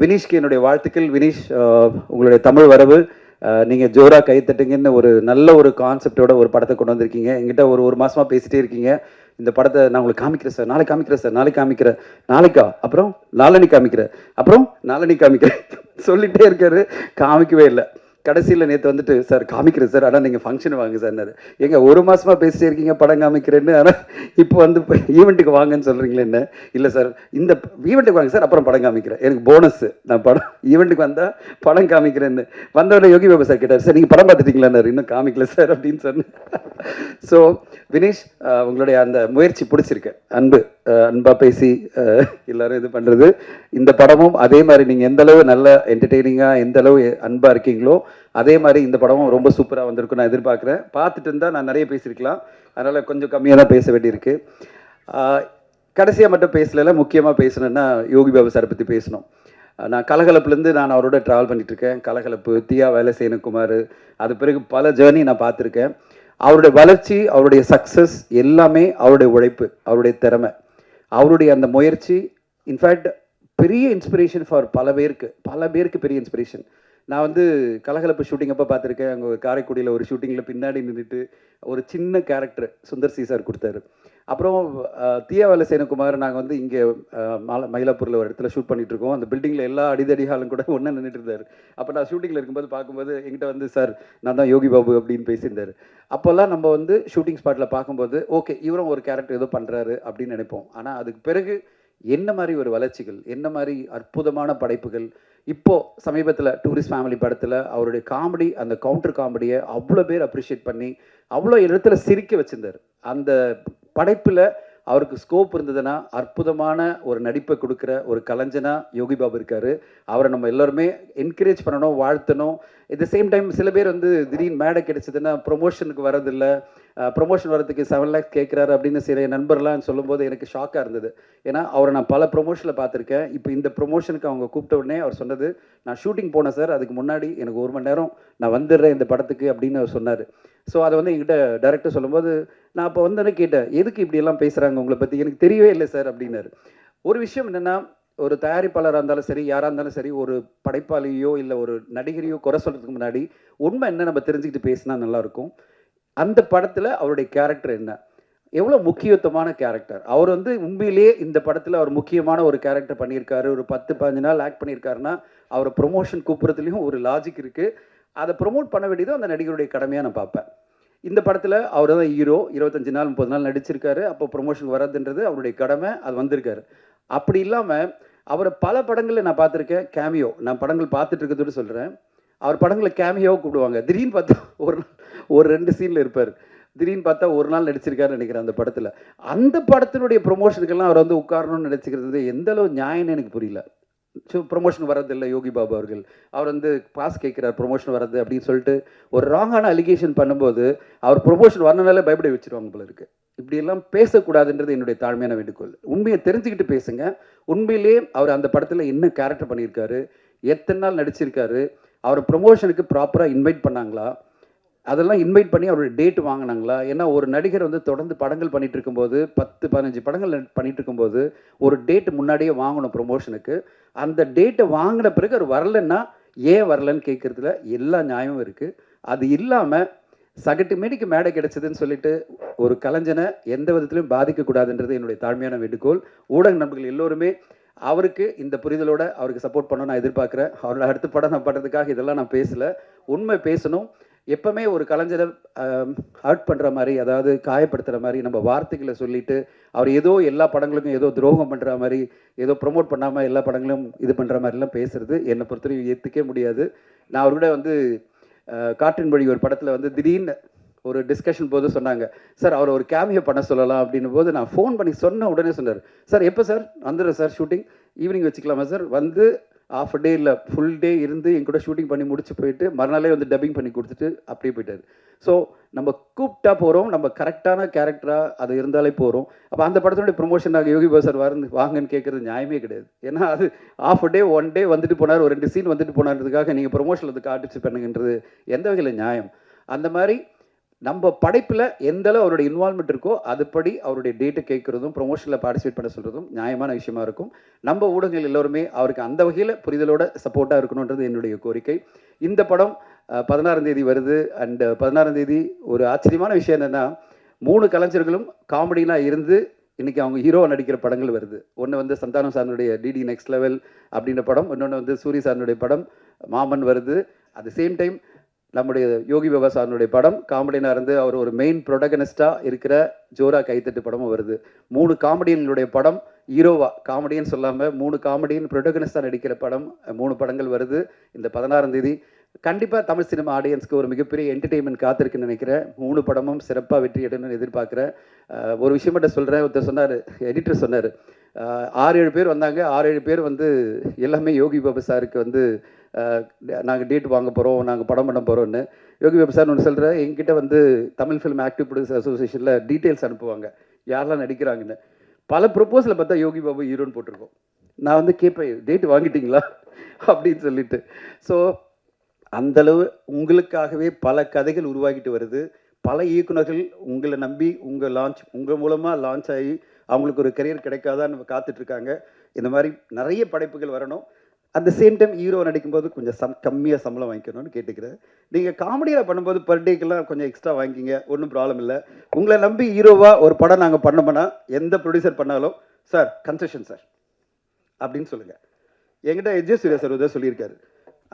வினீஷ்க்கு என்னுடைய வாழ்த்துக்கள். வினீஷ், உங்களுடைய தமிழ் வரவு, நீங்கள் ஜோரா கை தட்டுங்கன்னு ஒரு நல்ல ஒரு கான்செப்டோட ஒரு படத்தை கொண்டு வந்திருக்கீங்க. என்கிட்ட ஒரு மாதமாக பேசிகிட்டே இருக்கீங்க, இந்த படத்தை நான் உங்களுக்கு காமிக்கிறேன் சார், நாளைக்கு காமிக்கிறேன் சார், நாளைக்கு காமிக்கிறேன், நாளைக்கா, அப்புறம் நாளன்னைக்கு காமிக்கிறேன், அப்புறம் நாளன்னைக்கு காமிக்கிறேன் சொல்லிகிட்டே இருக்காரு, காமிக்கவே இல்லை. கடைசியில் நேற்று வந்துட்டு சார் காமிக்கிறேன் சார், ஆனால் நீங்கள் ஃபங்க்ஷன் வாங்க சார்னாரு. எங்க ஒரு மாதமாக பேசிட்டே இருக்கீங்க படம் காமிக்கிறேன்னு, ஆனால் இப்போ வந்து ஈவெண்ட்டுக்கு வாங்கன்னு சொல்கிறீங்களே என்ன? இல்லை சார், இந்த ஈவெண்ட்டுக்கு வாங்க சார், அப்புறம் படம் காமிக்கிறேன், எனக்கு போனஸ், நான் படம் ஈவெண்ட்டுக்கு வந்தால் படம் காமிக்கிறேன்னு. வந்தவரை யோகி பாபு சார் கேட்டார், சார் நீங்கள் படம் பார்த்துட்டீங்களான்னாரு. இன்னும் காமிக்கல சார் அப்படின்னு சொன்னேன். ஸோ வினீஷ், உங்களுடைய அந்த முயற்சி பிடிச்சிருக்கு. அன்பாக பேசி எல்லோரும் இது பண்ணுறது. இந்த படமும் அதே மாதிரி நீங்கள் எந்தளவு நல்ல என்டர்டெய்னிங்காக எந்தளவு அன்பாக இருக்கீங்களோ அதே மாதிரி இந்த படமும் ரொம்ப சூப்பராக வந்திருக்கும் நான் எதிர்பார்க்குறேன். பார்த்துட்டு இருந்தால் நான் நிறைய பேசியிருக்கலாம், அதனால் கொஞ்சம் கம்மியாக தான் பேச வேண்டியிருக்கு. கடைசியாக மட்டும் பேசலை, முக்கியமாக பேசணுன்னா யோகி பாபு சாரை பற்றி பேசணும். நான் கலகலப்புலேருந்து நான் அவரோட ட்ராவல் பண்ணிகிட்ருக்கேன். கலகலப்பு, தியா வேலை செய்யணுக்குமார், அது பிறகு பல ஜேர்னி நான் பார்த்துருக்கேன். அவருடைய வளர்ச்சி, அவருடைய சக்ஸஸ் எல்லாமே அவருடைய உழைப்பு, அவருடைய திறமை, அவருடைய அந்த முயற்சி. இன்ஃபேக்ட் பெரிய இன்ஸ்பிரேஷன் ஃபார் பல பேருக்கு பெரிய இன்ஸ்பிரேஷன். நான் வந்து கலகலப்பு ஷூட்டிங் அப்போ பார்த்துருக்கேன். அங்கே காரைக்குடியில் ஒரு ஷூட்டிங்கில் பின்னாடி நின்றுட்டு ஒரு சின்ன கேரக்டர் சுந்தர் சி சார் கொடுத்தாரு. அப்புறம் தியா வேலை சேனகுமார், நாங்கள் வந்து இங்கே மயிலாப்பூரில் ஒரு இடத்துல ஷூட் பண்ணிகிட்ருக்கோம். அந்த பில்டிங்கில் எல்லா அடிதடிகாலும் கூட ஒன்றா நின்றுட்டு இருந்தார். அப்போ நான் ஷூட்டிங்கில் இருக்கும்போது பார்க்கும்போது எங்கிட்ட வந்து சார் நான் தான் யோகி பாபு அப்படின்னு பேசியிருந்தார். அப்போல்லாம் நம்ம வந்து ஷூட்டிங் ஸ்பாட்டில் பார்க்கும்போது ஓகே இவரும் ஒரு கேரக்டர் ஏதோ பண்ணுறாரு அப்படின்னு நினைப்போம். ஆனால் அதுக்கு பிறகு என்ன மாதிரி ஒரு வளர்ச்சிகள், என்ன மாதிரி அற்புதமான படைப்புகள். இப்போது சமீபத்தில் டூரிஸ்ட் ஃபேமிலி படத்தில் அவருடைய காமெடி, அந்த கவுண்டர் காமெடியை அவ்வளோ பேர் அப்ரிஷியேட் பண்ணி அவ்வளோ இடத்துல சிரிக்க வச்சுருந்தார். அந்த படைப்பில் அவருக்கு ஸ்கோப் இருந்ததுன்னா அற்புதமான ஒரு நடிப்பை கொடுக்குற ஒரு கலைஞனாக யோகி பாபு இருக்கார். அவரை நம்ம எல்லோருமே என்கரேஜ் பண்ணணும், வாழ்த்தணும். அட் த சேம் டைம் சில பேர் வந்து திடீர்னு மேடை கிடைச்சதுன்னா ப்ரொமோஷனுக்கு வரதில்லை, ப்ரொமோஷன் வரதுக்கு 7 lakhs கேட்குறாரு அப்படின்னு சில நண்பர்லாம் சொல்லும்போது எனக்கு ஷாக்காக இருந்தது. ஏன்னா அவரை நான் பல ப்ரொமோஷனில் பார்த்துருக்கேன். இப்போ இந்த ப்ரொமோஷனுக்கு அவங்க கூப்பிட்ட உடனே அவர் சொன்னது, நான் ஷூட்டிங் போனேன் சார், அதுக்கு முன்னாடி எனக்கு 1 மணி நேரம் நான் வந்துடுறேன் இந்த படத்துக்கு அப்படின்னு அவர் சொன்னார். ஸோ அதை வந்து என்கிட்ட டைரக்டர் சொல்லும்போது நான் அப்போ வந்து கேட்டேன், எதுக்கு இப்படியெல்லாம் பேசுகிறாங்க உங்களை பற்றி, எனக்கு தெரியவே இல்லை சார் அப்படின்னாரு. ஒரு விஷயம் என்னென்னா, ஒரு தயாரிப்பாளராக இருந்தாலும் சரி, யாராக இருந்தாலும் சரி, ஒரு படைப்பாளியோ இல்லை ஒரு நடிகரையோ குறை சொல்கிறதுக்கு முன்னாடி உண்மை என்ன நம்ம தெரிஞ்சுக்கிட்டு பேசினா நல்லாயிருக்கும். அந்த படத்தில் அவருடைய கேரக்டர் என்ன, எவ்வளோ முக்கியத்துவமான கேரக்டர். அவர் வந்து உண்மையிலேயே இந்த படத்தில் அவர் முக்கியமான ஒரு கேரக்டர் பண்ணியிருக்காரு. ஒரு 10-15 நாள் ஆக்ட் பண்ணியிருக்காருன்னா அவரை ப்ரொமோஷன் கூப்பிட்றதுலேயும் ஒரு லாஜிக் இருக்குது. அதை ப்ரொமோட் பண்ண வேண்டியதும் அந்த நடிகருடைய கடமையாக நான் பார்ப்பேன். இந்த படத்தில் அவர் தான் ஹீரோ, 25 நாள் 30 நாள் நடிச்சிருக்காரு. அப்போ ப்ரொமோஷன் வர்றதுன்றது அவருடைய கடமை, அது வந்திருக்காரு. அப்படி இல்லாமல் அவரை பல படங்களில் நான் பார்த்துருக்கேன். கேமியோ, நான் படங்கள் பார்த்துட்டு இருக்கிறதோடு சொல்கிறேன், அவர் படங்களில் கேமியோவை கூப்பிடுவாங்க. திடீர்னு பார்த்தா ஒரு 2 சீனில் இருப்பார். திடீர்னு பார்த்தா ஒரு நாள் நடிச்சிருக்காருன்னு நினைக்கிறேன் அந்த படத்தில். அந்த படத்தினுடைய ப்ரொமோஷனுக்கெல்லாம் அவர் வந்து உட்காரணும்னு நினச்சிக்கிறது எந்த அளவு நியாயம்னு எனக்கு புரியல. ஸோ ப்ரொமோஷன் வரதில்லை யோகி பாபு அவர்கள், அவர் வந்து பாஸ் கேட்குறார் ப்ரொமோஷன் வர்றது அப்படின்னு சொல்லிட்டு ஒரு ராங்கான அலிகேஷன் பண்ணும்போது அவர் ப்ரொமோஷன் வரனால பயப்பட வச்சுருவாங்க போல இருக்குது. இப்படியெல்லாம் பேசக்கூடாதுன்றது என்னுடைய தாழ்மையான வேண்டுகோள். உண்மையை தெரிஞ்சுக்கிட்டு பேசுங்க. உண்மையிலே அவர் அந்த படத்தில் என்ன கேரக்டர் பண்ணியிருக்காரு, எத்தனை நாள் நடிச்சிருக்காரு, அவர் ப்ரொமோஷனுக்கு ப்ராப்பராக இன்வைட் பண்ணாங்களா, அதெல்லாம் இன்வைட் பண்ணி அவருடைய டேட் வாங்கினாங்களா. ஏன்னா ஒரு நடிகர் வந்து தொடர்ந்து படங்கள் பண்ணிகிட்டு இருக்கும்போது 10-15 படங்கள் பண்ணிகிட்டு இருக்கும்போது ஒரு டேட் முன்னாடியே வாங்கணும் ப்ரொமோஷனுக்கு. அந்த டேட்டை வாங்கின பிறகு அவர் வரலன்னா ஏன் வரலன்னு கேட்குறதுல எல்லா நியாயமும் இருக்குது. அது இல்லாமல் சகட்டு மேடிக்கு மேடை கிடைச்சதுன்னு சொல்லிட்டு ஒரு கலைஞனை எந்த விதத்திலையும் பாதிக்கக்கூடாதுன்றது என்னுடைய தாழ்மையான வேண்டுகோள். ஊடக நண்பர்கள் எல்லோருமே அவருக்கு இந்த புரிதலோடு அவருக்கு சப்போர்ட் பண்ண நான் எதிர்பார்க்குறேன். அவரோட அடுத்த படம் நான் பண்ணுறதுக்காக இதெல்லாம் நான் பேசலை, உண்மை பேசணும். எப்போவுமே ஒரு கலைஞரை ஹர்ட் பண்ணுற மாதிரி, அதாவது காயப்படுத்துகிற மாதிரி நம்ம வார்த்தைகளை சொல்லிவிட்டு அவர் ஏதோ எல்லா படங்களுக்கும் ஏதோ துரோகம் பண்ணுற மாதிரி, ஏதோ ப்ரொமோட் பண்ணாமல் எல்லா படங்களும் இது பண்ணுற மாதிரிலாம் பேசுகிறது என்னை பொறுத்தவரைக்கும் ஏற்றுக்கவே முடியாது. நான் அவர்கிட்ட வந்து காற்றின் வழி ஒரு படத்தில் வந்து திடீர்னு ஒரு டிஸ்கஷன் போது சொன்னாங்க, சார் அவர் ஒரு கேமியோ பண்ண சொல்லலாம் அப்படின்னும் போது நான் ஃபோன் பண்ணி சொன்ன உடனே சொன்னார், சார் எப்போ சார் வந்துடுறேன் சார், ஷூட்டிங் ஈவினிங் வச்சுக்கலாமா சார், வந்து ஆஃப் டே இல்லை ஃபுல் டே இருந்து என் கூட ஷூட்டிங் பண்ணி முடிச்சு போயிட்டு மறுநாளே வந்து டப்பிங் பண்ணி கொடுத்துட்டு அப்படியே போயிட்டார். ஸோ நம்ம கூப்பிட்டா போகிறோம், நம்ம கரெக்டான கேரக்டராக அது இருந்தாலே போகிறோம். அப்போ அந்த படத்தினுடைய ப்ரொமோஷன் நாங்கள் யோகி பாபு சார் வாங்கன்னு கேட்குறது நியாயமே கிடையாது. ஏன்னா அது ஆஃப் டே ஒன் டே வந்துட்டு போனார், ஒரு 2 சீன் வந்துட்டு போனார்ன்றதுக்காக நீங்கள் ப்ரொமோஷனில் வந்து காட்டிச்சு பண்ணுங்கன்றது எந்த வகையில் நியாயம்? அந்த மாதிரி நம்ம படைப்பில் எந்த அளவு அவருடைய இன்வால்மெண்ட் இருக்கோ அதுபடி அவருடைய டேட்டை கேட்குறதும் ப்ரொமோஷனில் பார்ட்டிசிபேட் பண்ண சொல்கிறதும் நியாயமான விஷயமா இருக்கும். நம்ம ஊடகங்கள் எல்லோருமே அவருக்கு அந்த வகையில் புரிதலோட சப்போர்ட்டாக இருக்கணுன்றது என்னுடைய கோரிக்கை. இந்த படம் 16ஆம் தேதி வருது. அண்ட் 16ஆம் தேதி ஒரு ஆச்சரியமான விஷயம் என்னென்னா 3 கலைஞர்களும் காமெடினாக இருந்து இன்றைக்கி அவங்க ஹீரோ நடிக்கிற படங்கள் வருது. ஒன்று வந்து சந்தானம் சாரனுடைய டிடி நெக்ஸ்ட் லெவல் அப்படின்ற படம், இன்னொன்று வந்து சூரி சாரனுடைய படம் மாமன் வருது. அட் த சேம் டைம் நம்முடைய யோகி பாபா சாரனுடைய படம் காமெடியனாக இருந்து அவர் ஒரு மெயின் ப்ரொடகனிஸ்டாக இருக்கிற ஜோரா கைத்தட்டு படமும் வருது. 3 காமெடியன்களுடைய படம் ஹீரோவா, காமெடியன் சொல்லாமல் 3 காமெடியன் ப்ரொடகனிஸ்டாக நடிக்கிற படம் 3 படங்கள் வருது இந்த 16ஆம் தேதி. கண்டிப்பாக தமிழ் சினிமா ஆடியன்ஸ்க்கு ஒரு மிகப்பெரிய என்டர்டெயின்மெண்ட் காத்திருக்குன்னு நினைக்கிறேன். 3 படமும் சிறப்பாக வெற்றி எடுன்னு எதிர்பார்க்குறேன். ஒரு விஷயம் மட்டும் சொல்கிறேன். ஒருத்தர் சொன்னார், எடிட்டர் சொன்னார், 6-7 பேர் வந்தாங்க, 6-7 பேர் வந்து எல்லாமே யோகி பாபு சாருக்கு வந்து நாங்கள் டேட் வாங்க போகிறோம், நாங்கள் படம் பண்ண போகிறோன்னு. யோகி பாபு சார் ஒன்று சொல்கிறேன், எங்கிட்ட வந்து தமிழ் ஃபிலிம் ஆக்டிவ் ப்ரொடியூசர் அசோசியேஷனில் டீட்டெயில்ஸ் அனுப்புவாங்க யாரெல்லாம் நடிக்கிறாங்கன்னு. பல ப்ரொப்போஸில் பார்த்தா யோகி பாபு ஹீரோன்னு போட்டிருக்கோம். நான் வந்து கேட்பேன், டேட் வாங்கிட்டீங்களா அப்படின்னு சொல்லிட்டு. ஸோ அந்தளவு உங்களுக்காகவே பல கதைகள் உருவாகிட்டு வருது. பல இயக்குநர்கள் உங்களை நம்பி உங்கள் மூலமாக லான்ச் ஆகி அவங்களுக்கு ஒரு கரியர் கிடைக்காதான்னு நம்ம காத்துட்ருக்காங்க. இந்த மாதிரி நிறைய படைப்புகள் வரணும். At the same time hero நடிக்கும்போது கொஞ்சம் கம்மியாக சம்பளம் வாங்கிக்கணும்னு கேட்டுக்கிறேன். நீங்கள் காமெடியில் பண்ணும்போது பர் டேக்கெல்லாம் கொஞ்சம் எக்ஸ்ட்ரா வாங்கிக்கிங்க, ஒன்றும் ப்ராப்ளம் இல்லை. உங்களை நம்பி ஹீரோவாக ஒரு படம் நாங்கள் பண்ணோம்னா எந்த ப்ரொடியூசர் பண்ணாலும் சார் கன்செஷன் சார் அப்படின்னு சொல்லுங்கள். என்கிட்ட எஜ்ஜே சூர்யா சார் உதவி சொல்லியிருக்காரு,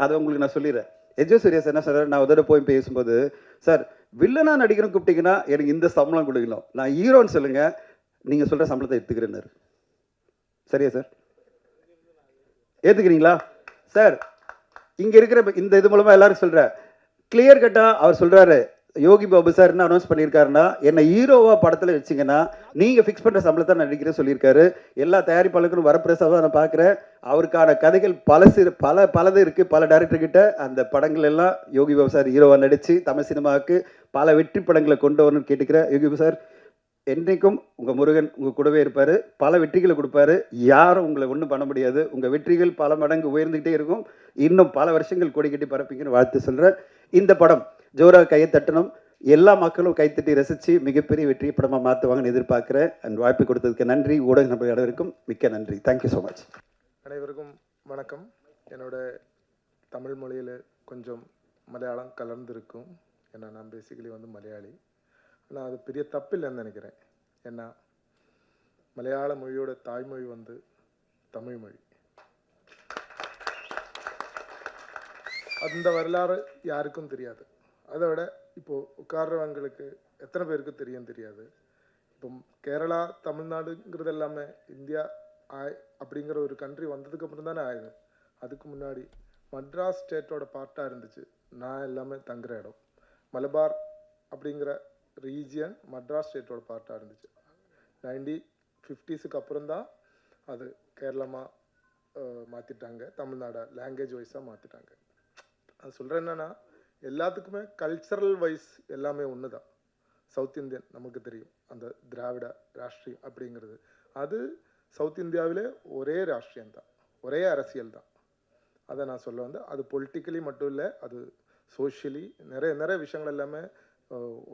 அதை உங்களுக்கு நான் சொல்லிடுறேன். எஜ்ஜே சூர்யா சார் என்ன சார், நான் உதவி போய் பேசும்போது சார் வில்லனாக நடிக்கணும் கூப்பிட்டீங்கன்னா எனக்கு இந்த சம்பளம் கொடுக்கணும், நான் ஹீரோன்னு சொல்லுங்கள், நீங்கள் சொல்கிற சம்பளத்தை எடுத்துக்கிறேன்னாரு. சரியா சார், ஏற்றுக்கிறீங்களா சார்? இங்கே இருக்கிற இந்த இது மூலமாக எல்லாரும் சொல்கிறேன், கிளியர் கட்டாக அவர் சொல்கிறாரு, யோகி பாபு சார் என்ன அனௌன்ஸ் பண்ணியிருக்காருன்னா என்னை ஹீரோவாக படத்தில் வச்சிங்கன்னா நீங்கள் ஃபிக்ஸ் பண்ணுற சம்பளத்தை நான் நடிக்கிறேன் சொல்லியிருக்காரு. எல்லா தயாரிப்பாளர்களும் வரப்பிரசாக நான் பார்க்குறேன். அவருக்கான கதைகள் பலது இருக்குது. பல டைரக்டர்கிட்ட அந்த படங்கள் எல்லாம் யோகி பாபு சார் ஹீரோவாக நடித்து தமிழ் சினிமாவுக்கு பல வெற்றி படங்களை கொண்டு வரணும்னு கேட்டுக்கிறேன். யோகி பாபு சார் என்றைக்கும் உங்கள் முருகன் உங்கள் கூடவே இருப்பார், பல வெற்றிகளை கொடுப்பாரு. யாரும் உங்களை ஒன்றும் பண்ண முடியாது. உங்கள் வெற்றிகள் பல மடங்கு உயர்ந்துகிட்டே இருக்கும். இன்னும் பல வருஷங்கள் கொடி கட்டி பரப்பிங்கன்னு வாழ்த்து சொல்கிறேன். இந்த படம் ஜோரா கையை தட்டணும், எல்லா மக்களும் கைத்தட்டி ரசித்து மிகப்பெரிய வெற்றி படமாக மாற்றுவாங்கன்னு எதிர்பார்க்குறேன். அண்ட் வாய்ப்பு கொடுத்ததுக்கு நன்றி. ஊடக நபர்கள் அனைவருக்கும் மிக்க நன்றி. Thank you so much. அனைவருக்கும் வணக்கம். என்னோட தமிழ் மொழியில் கொஞ்சம் மலையாளம் கலந்துருக்கும். ஏன்னா நான் பேசிக்கலி வந்து மலையாளி. ஆனால் அது பெரிய தப்பு இல்லைன்னு நினைக்கிறேன். ஏன்னா மலையாள மொழியோட தாய்மொழி வந்து தமிழ் மொழி. அந்த வரலாறு யாருக்கும் தெரியாது. அதை விட இப்போது உட்கார்றவங்களுக்கு எத்தனை பேருக்கு தெரியாது. இப்போ கேரளா தமிழ்நாடுங்கிறது எல்லாமே இந்தியா அப்படிங்கிற ஒரு கண்ட்ரி வந்ததுக்கப்புறம் தானே ஆயுது. அதுக்கு முன்னாடி மட்ராஸ் ஸ்டேட்டோட பார்ட்டாக இருந்துச்சு. நான் எல்லாமே தங்குற இடம் மலபார் அப்படிங்கிற ரீஜியன் மட்ராஸ் ஸ்டேட்டோட பார்ட்டாக இருந்துச்சு. 1950s அப்புறம் தான் அது கேரளமாக மாற்றிட்டாங்க, தமிழ்நாடா லாங்குவேஜ் வைஸாக மாற்றிட்டாங்க. அது சொல்கிறேன் என்னென்னா எல்லாத்துக்குமே கல்ச்சரல் வைஸ் எல்லாமே ஒன்று தான். சவுத் இந்தியன் நமக்கு தெரியும், அந்த திராவிட ராஷ்ட்ரியம் அப்படிங்கிறது அது சவுத் இந்தியாவிலே ஒரே ராஷ்ட்ரியம் தான், ஒரே அரசியல் தான். அதை நான் சொல்ல வந்து அது பொலிட்டிக்கலி மட்டும் இல்லை, அது சோஷியலி நிறைய விஷயங்கள் எல்லாமே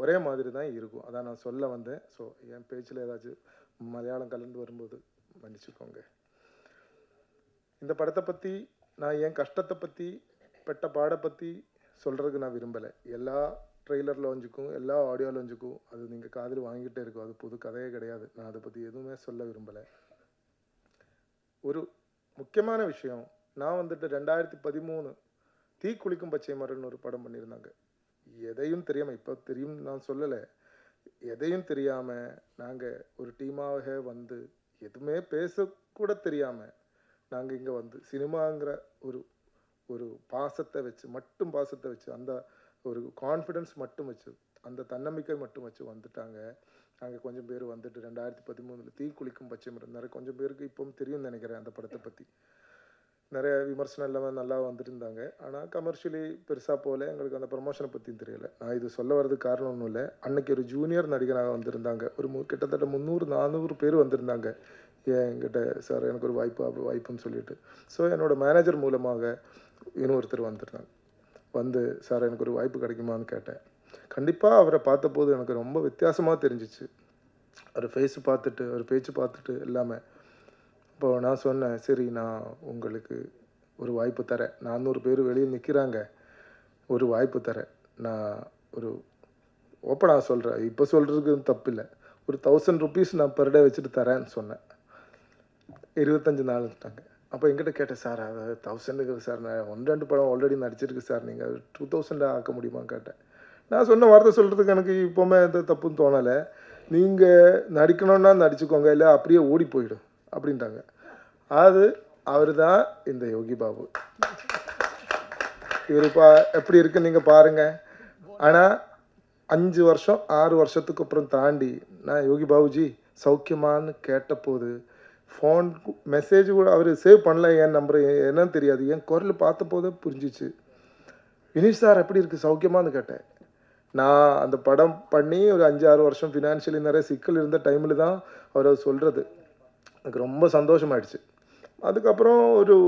ஒரே மாதிரி தான் இருக்கும். அதான் நான் சொல்ல வந்தேன். ஸோ என் பேச்சில் ஏதாச்சும் மலையாளம் கலந்து வரும்போது மன்னிச்சுக்கோங்க. இந்த படத்தை பற்றி நான் என் கஷ்டத்தை பற்றி பெட்ட பாடை பற்றி சொல்கிறதுக்கு நான் விரும்பலை. எல்லா ட்ரெய்லர் லான்ச்சுக்கும் எல்லா ஆடியோ லான்ச்சுக்கும் அது நீங்கள் காதில் வாங்கிட்டே இருக்கும். அது புது கதையே கிடையாது. நான் அதை பற்றி எதுவுமே சொல்ல விரும்பலை. ஒரு முக்கியமான விஷயம், நான் வந்துட்டு 2013 தீக்குளிக்கும் பச்சை மரம்னு ஒரு படம் பண்ணியிருந்தாங்க. எதையும் தெரியாமல், இப்போ தெரியும் நான் சொல்லலை, எதையும் தெரியாமல் நாங்கள் ஒரு டீமாக வந்து எதுவுமே பேசக்கூட தெரியாமல் நாங்கள் இங்கே வந்து சினிமாங்கிற ஒரு பாசத்தை வச்சு அந்த ஒரு கான்ஃபிடென்ஸ் மட்டும் வச்சு அந்த தன்னம்பிக்கை மட்டும் வச்சு வந்துட்டாங்க. நாங்கள் கொஞ்சம் பேர் வந்துட்டு 2013 தீக்குளிக்கும் பச்சை மரம் கொஞ்சம் பேருக்கு இப்போவும் தெரியும்னு நினைக்கிறேன் அந்த படத்தை பற்றி. நிறைய விமர்சனம் இல்லாமல் நல்லா வந்துட்டு இருந்தாங்க. ஆனால் கமர்ஷியலி பெருசாக போகல. எங்களுக்கு அந்த ப்ரமோஷனை பற்றியும் தெரியல. நான் இது சொல்ல வர்றதுக்கு காரணம் ஒன்றும் இல்லை. அன்னைக்கு ஒரு ஜூனியர் நடிகராக வந்திருந்தாங்க. ஒரு கிட்டத்தட்ட 300-400 பேர் வந்திருந்தாங்க. என்கிட்ட சார் எனக்கு ஒரு வாய்ப்புன்னு சொல்லிட்டு. ஸோ என்னோடய மேனேஜர் மூலமாக இன்னொருத்தர் வந்திருந்தாங்க. வந்து சார் எனக்கு ஒரு வாய்ப்பு கிடைக்குமான்னு கேட்டேன். கண்டிப்பாக அவரை பார்த்தபோது எனக்கு ரொம்ப வித்தியாசமாக தெரிஞ்சிச்சு. அவர் ஃபேஸு பார்த்துட்டு, அவர் பேச்சு பார்த்துட்டு எல்லாமே. அப்போது நான் சொன்னேன், சரி நான் உங்களுக்கு ஒரு வாய்ப்பு தரேன். 400 பேர் வெளியில் நிற்கிறாங்க, ஒரு வாய்ப்பு தரேன். நான் ஒரு ஓப்பனாக சொல்கிறேன், இப்போ சொல்கிறதுக்கு தப்பு இல்லை. ஒரு 1000 rupees நான் பெர் டே வச்சுட்டு தரேன்னு சொன்னேன். 25 நாள்ட்டாங்க. அப்போ என்கிட்ட கேட்டேன், சார் அது 1000க்கு சார் நான் 1-2 படம் ஆல்ரெடி நடிச்சிருக்கு சார், நீங்கள் 2000 ஆக்க முடியுமான்னு கேட்டேன். நான் சொன்ன வார்த்தை சொல்கிறதுக்கு எனக்கு இப்போவுமே எந்த தப்புன்னு தோணலை. நீங்கள் நடிக்கணுன்னா நடிச்சுக்கோங்க, இல்லை அப்படியே ஓடி போயிடும் அப்படின்ட்டாங்க. அது அவர் தான் இந்த யோகி பாபு. இவர் இப்போ எப்படி இருக்குன்னு நீங்கள் பாருங்கள். ஆனால் 5 வருஷம் 6 வருஷத்துக்கு அப்புறம் தாண்டி நான் யோகி பாபுஜி சௌக்கியமானு கேட்டபோது ஃபோன் மெசேஜ் கூட அவர் சேவ் பண்ணல. என் நம்பர் என்னன்னு தெரியாது. என் குரல் பார்த்த போதே புரிஞ்சிச்சு. வினீஷ் சார் எப்படி இருக்குது சௌக்கியமானு கேட்டேன். நான் அந்த படம் பண்ணி ஒரு 5-6 வருஷம் ஃபினான்ஷியலி நிறைய சிக்கல் இருந்த டைமில் தான் அவர் சொல்கிறது. எனக்கு ரொம்ப சந்தோஷமாயிடுச்சு. அதுக்கப்புறம்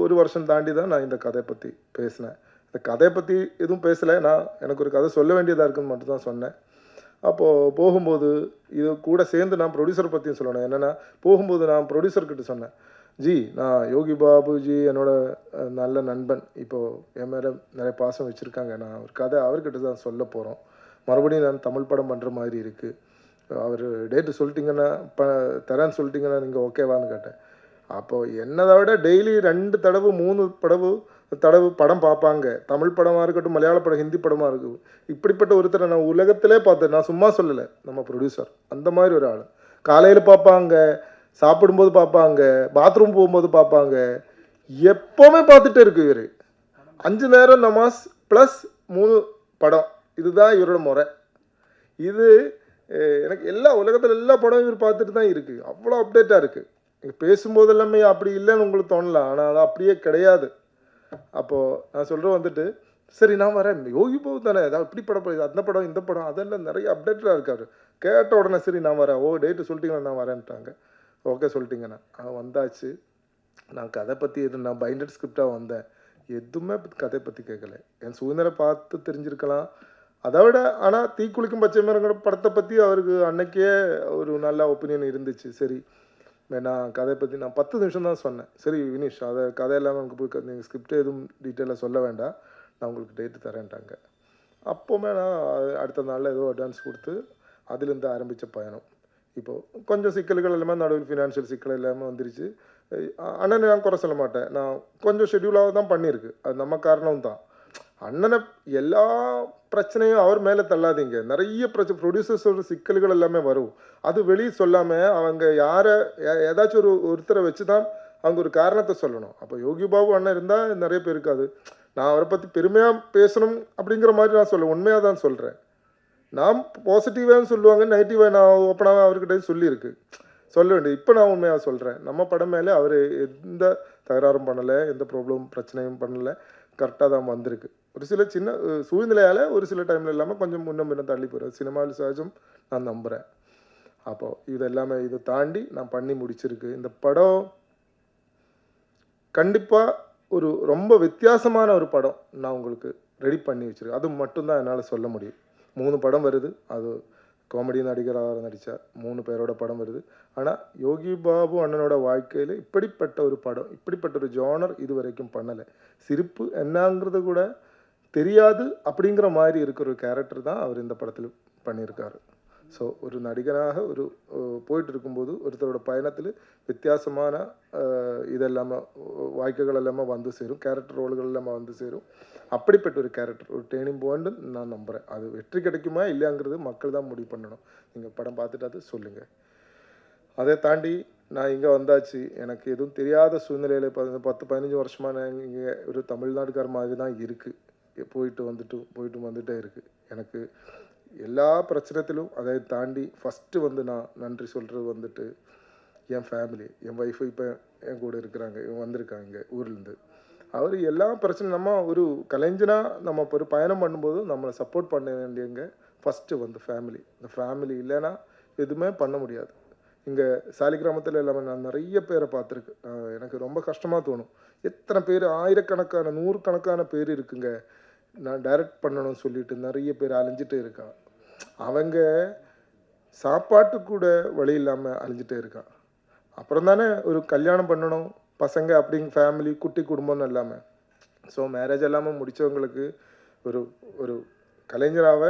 ஒரு வருஷம் தாண்டி தான் நான் இந்த கதையை பற்றி பேசினேன். இந்த கதையை பற்றி எதுவும் பேசலை. எனக்கு ஒரு கதை சொல்ல வேண்டியதாக இருக்குன்னு மட்டும் தான் சொன்னேன். அப்போது போகும்போது இது கூட சேர்ந்து நான் ப்ரொடியூசரை பற்றியும் சொல்லணும். என்னென்னா போகும்போது நான் ப்ரொடியூசர்கிட்ட சொன்னேன், ஜி நான் யோகி பாபுஜி என்னோட நல்ல நண்பன், இப்போது என் மேலே நிறைய பாசம் வச்சுருக்காங்க. நான் ஒரு கதை அவர்கிட்ட தான் சொல்ல போகிறோம். மறுபடியும் நான் தமிழ் படம் பண்ணுற மாதிரி இருக்குது. அவர் டேட்டு சொல்லிட்டிங்கன்னா தரேன்னு சொல்லிட்டிங்கன்னா நீங்கள் ஓகேவான்னு கேட்டேன். அப்போது என்னதை விட டெய்லி 2 தடவை 3 தடவை படம் பார்ப்பாங்க. தமிழ் படமாக இருக்கட்டும், மலையாள படம், ஹிந்தி படமாக இருக்கும். இப்படிப்பட்ட ஒருத்தரை நான் உலகத்திலே பார்த்தேன். நான் சும்மா சொல்லலை, நம்ம ப்ரொடியூசர் அந்த மாதிரி ஒரு ஆள். காலையில் பார்ப்பாங்க, சாப்பிடும்போது பார்ப்பாங்க, பாத்ரூம் போகும்போது பார்ப்பாங்க, எப்போவுமே பார்த்துட்டே இருக்கு இவர். 5 நேரம் நமாஸ் ப்ளஸ் 3 படம், இதுதான் இவரோட முறை. இது எனக்கு எல்லா உலகத்தில் எல்லா படமும் இவர் பார்த்துட்டு தான் இருக்குது. அவ்வளோ அப்டேட்டாக இருக்குது. நீங்கள் பேசும்போது எல்லாமே அப்படி இல்லைன்னு உங்களுக்கு தோணலாம், ஆனால் அது அப்படியே கிடையாது. அப்போது நான் சொல்கிறேன் வந்துட்டு, சரி நான் வரேன், யோகி பாபு தானே, ஏதாவது இப்படி படம் அந்த படம் இந்த படம் அதெல்லாம் நிறைய அப்டேட்டாக இருக்கார். கேட்ட உடனே சரி நான் வரேன், டேட்டு சொல்லிட்டீங்கன்னா நான் வரேன்ட்டாங்க. ஓகே சொல்லிட்டீங்கண்ணா. வந்தாச்சு. நான் கதை பற்றி நான் பைண்டட் ஸ்கிரிப்டாக வந்தேன். எதுவுமே கதை பற்றி கேட்கல. என் சூழ்நிலை பார்த்து தெரிஞ்சிருக்கலாம். அதை விட ஆனால் தீக்குளிக்கும் பச்சை மரங்கிற படத்தை பற்றி அவருக்கு அன்னைக்கே ஒரு நல்ல ஒப்பீனியன் இருந்துச்சு. சரி நான் கதையை பற்றி நான் 10 நிமிஷம் தான் சொன்னேன். சரி வினீஷ் அதை கதையெல்லாம் நமக்கு நீங்கள் ஸ்கிரிப்டே எதுவும் டீட்டெயிலாக சொல்ல வேண்டாம், நான் உங்களுக்கு டேட்டு தரேன்ட்டாங்க. அப்போவுமே நான் அடுத்த நாளில் ஏதோ அட்வான்ஸ் கொடுத்து அதுலேருந்து ஆரம்பித்த பயணம். இப்போது கொஞ்சம் சிக்கல்கள் எல்லாமே நடுவில் ஃபினான்ஷியல் சிக்கல் எல்லாமே வந்துருச்சு. அண்ணனை நான் குறை சொல்ல மாட்டேன். நான் கொஞ்சம் ஷெட்யூலாக தான் பண்ணியிருக்கு. அது நம்ம காரணம் தான். அண்ணனை எல்லா பிரச்சனையும் அவர் மேலே தள்ளாதீங்க. நிறைய ப்ரொடியூசர்ஸோட சிக்கல்கள் எல்லாமே வரும். அது வெளியே சொல்லாமல் அவங்க ஏதாச்சும் ஒருத்தரை வச்சு தான் அவங்க ஒரு காரணத்தை சொல்லணும். அப்போ யோகி பாபு அண்ணன் இருந்தால் நிறைய பேர் இருக்காது. நான் அவரை பற்றி பெருமையாக பேசணும் அப்படிங்கிற மாதிரி நான் சொல்ல உண்மையாக தான் சொல்கிறேன். நான் பாசிட்டிவாக சொல்லுவாங்க, நெகட்டிவாக நான் ஓப்பனாக அவர்கிட்ட சொல்லியிருக்கு சொல்ல வேண்டியது. இப்போ நான் உண்மையாக சொல்கிறேன், நம்ம படம் மேலே அவர் எந்த தகராறும் பண்ணலை, எந்த பிரச்சனையும் பண்ணலை, கரெக்டாக தான் வந்திருக்கு. ஒரு சில சின்ன சூழ்நிலையால் ஒரு சில டைமில் இல்லாமல் கொஞ்சம் முன்ன தள்ளி போயிடும். சினிமாவில் சகஜம் நான் நம்புகிறேன். அப்போது இதெல்லாமே இதை தாண்டி நான் பண்ணி முடிச்சிருக்கு. இந்த படம் கண்டிப்பாக ஒரு ரொம்ப வித்தியாசமான ஒரு படம் நான் உங்களுக்கு ரெடி பண்ணி வச்சுருக்கேன். அது மட்டும்தான் என்னால் சொல்ல முடியும். 3 படம் வருது. அது காமெடி நடிகராக நடித்தா 3 பேரோட படம் வருது. ஆனால் யோகி பாபு அண்ணனோட வாழ்க்கையில் இப்படிப்பட்ட ஒரு படம், இப்படிப்பட்ட ஒரு ஜானர் இது வரைக்கும் பண்ணலை. சிரிப்பு என்னங்கிறது கூட தெரியாது அப்படிங்கிற மாதிரி இருக்கிற ஒரு கேரக்டர் தான் அவர் இந்த படத்தில் பண்ணியிருக்காரு. ஸோ ஒரு நடிகனாக போயிட்டு இருக்கும்போது ஒருத்தரோட பயணத்தில் வித்தியாசமான இதெல்லாமல் வாழ்க்கைகள் எல்லாமே வந்து சேரும், கேரக்டர் ரோல்கள் எல்லாமே வந்து சேரும். அப்படிப்பட்ட ஒரு கேரக்டர் ஒரு டேர்னிங் பாயிண்ட்னு நான் நம்புகிறேன். அது வெற்றி கிடைக்குமா இல்லையாங்கிறது மக்கள் தான் முடிவு பண்ணணும். நீங்கள் படம் பார்த்துட்டு அது சொல்லுங்கள். அதை தாண்டி நான் இங்கே வந்தாச்சு. எனக்கு எதுவும் தெரியாத சூழ்நிலையில் 10-15 வருஷமாக நான் இங்கே ஒரு தமிழ்நாட்டுக்கார மாதிரி தான் இருக்குது. போயிட்டு வந்துட்டே இருக்குது. எனக்கு எல்லா பிரச்சனத்திலும் அதை தாண்டி ஃபஸ்ட்டு நான் நன்றி சொல்கிறது என் ஃபேமிலி, என் ஒய்ஃபு இப்போ என் கூட இருக்கிறாங்க, வந்திருக்காங்க ஊர்லேருந்து. அவர் எல்லா பிரச்சனை நம்ம ஒரு கலைஞனாக நம்ம இப்போ ஒரு பயணம் பண்ணும்போது நம்மளை சப்போர்ட் பண்ண வேண்டியவங்க ஃபஸ்ட்டு வந்து ஃபேமிலி. இந்த ஃபேமிலி இல்லைன்னா எதுவுமே பண்ண முடியாது. இங்கே சாலிகிராமத்தில் எல்லாமே நான் நிறைய பேரை பார்த்துருக்கு. எனக்கு ரொம்ப கஷ்டமாக தோணும். எத்தனை பேர், ஆயிரக்கணக்கான நூறுக்கணக்கான பேர் இருக்குங்க, நான் டைரக்ட் பண்ணணும்னு சொல்லிட்டு நிறைய பேர் அலைஞ்சிட்டே இருக்கா. அவங்க சாப்பாட்டு கூட வழி இல்லாமல் அழிஞ்சிட்டே இருக்கான். அப்புறம் தானே ஒரு கல்யாணம் பண்ணணும், பசங்க அப்படிங்க ஃபேமிலி குட்டி குடும்பம்னு இல்லாமல். ஸோ மேரேஜ் எல்லாமல் முடித்தவங்களுக்கு ஒரு ஒரு கலைஞராக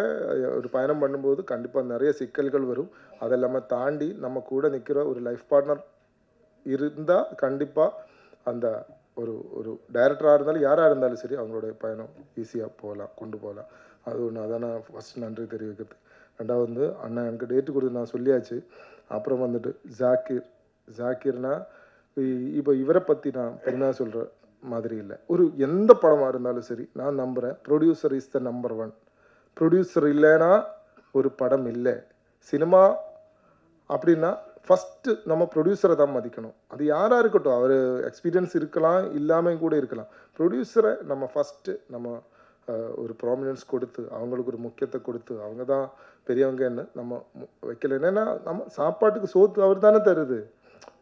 ஒரு பயணம் பண்ணும்போது கண்டிப்பாக நிறைய சிக்கல்கள் வரும். அதெல்லாமல் தாண்டி நம்ம கூட நிற்கிற ஒரு லைஃப் பார்ட்னர் இருந்தால் கண்டிப்பாக அந்த ஒரு ஒரு டைரக்டராக இருந்தாலும் யாராக இருந்தாலும் சரி அவங்களோட பயணம் ஈஸியாக போகலாம், கொண்டு போகலாம். அது ஒன்று. அதான் நான் ஃபஸ்ட் நன்றி தெரிவிக்கிறது. ரெண்டாவது வந்து அண்ணன் எனக்கு டேட்டு கொடுத்து நான் சொல்லியாச்சு. அப்புறம் வந்துட்டு ஜாக்கிர்னா இப்போ இவரை பற்றி நான் பெருமையாக சொல்கிற மாதிரி இல்லை. ஒரு எந்த படமாக இருந்தாலும் சரி நான் நம்புகிறேன், producer is the number one. Producer இல்லைன்னா ஒரு படம் இல்லை. சினிமா அப்படின்னா ஃபஸ்ட்டு நம்ம ப்ரொடியூசரை தான் மதிக்கணும். அது யாராக இருக்கட்டும், அவர் எக்ஸ்பீரியன்ஸ் இருக்கலாம், இல்லாமல் கூட இருக்கலாம். ப்ரொடியூசரை நம்ம ஃபஸ்ட்டு நம்ம ஒரு ப்ராமினன்ஸ் கொடுத்து அவங்களுக்கு ஒரு முக்கியத்தை கொடுத்து அவங்க தான் பெரியவங்கன்னு நம்ம வைக்கல. என்னென்னா நம்ம சாப்பாட்டுக்கு சோத்து அவர் தானே தருது.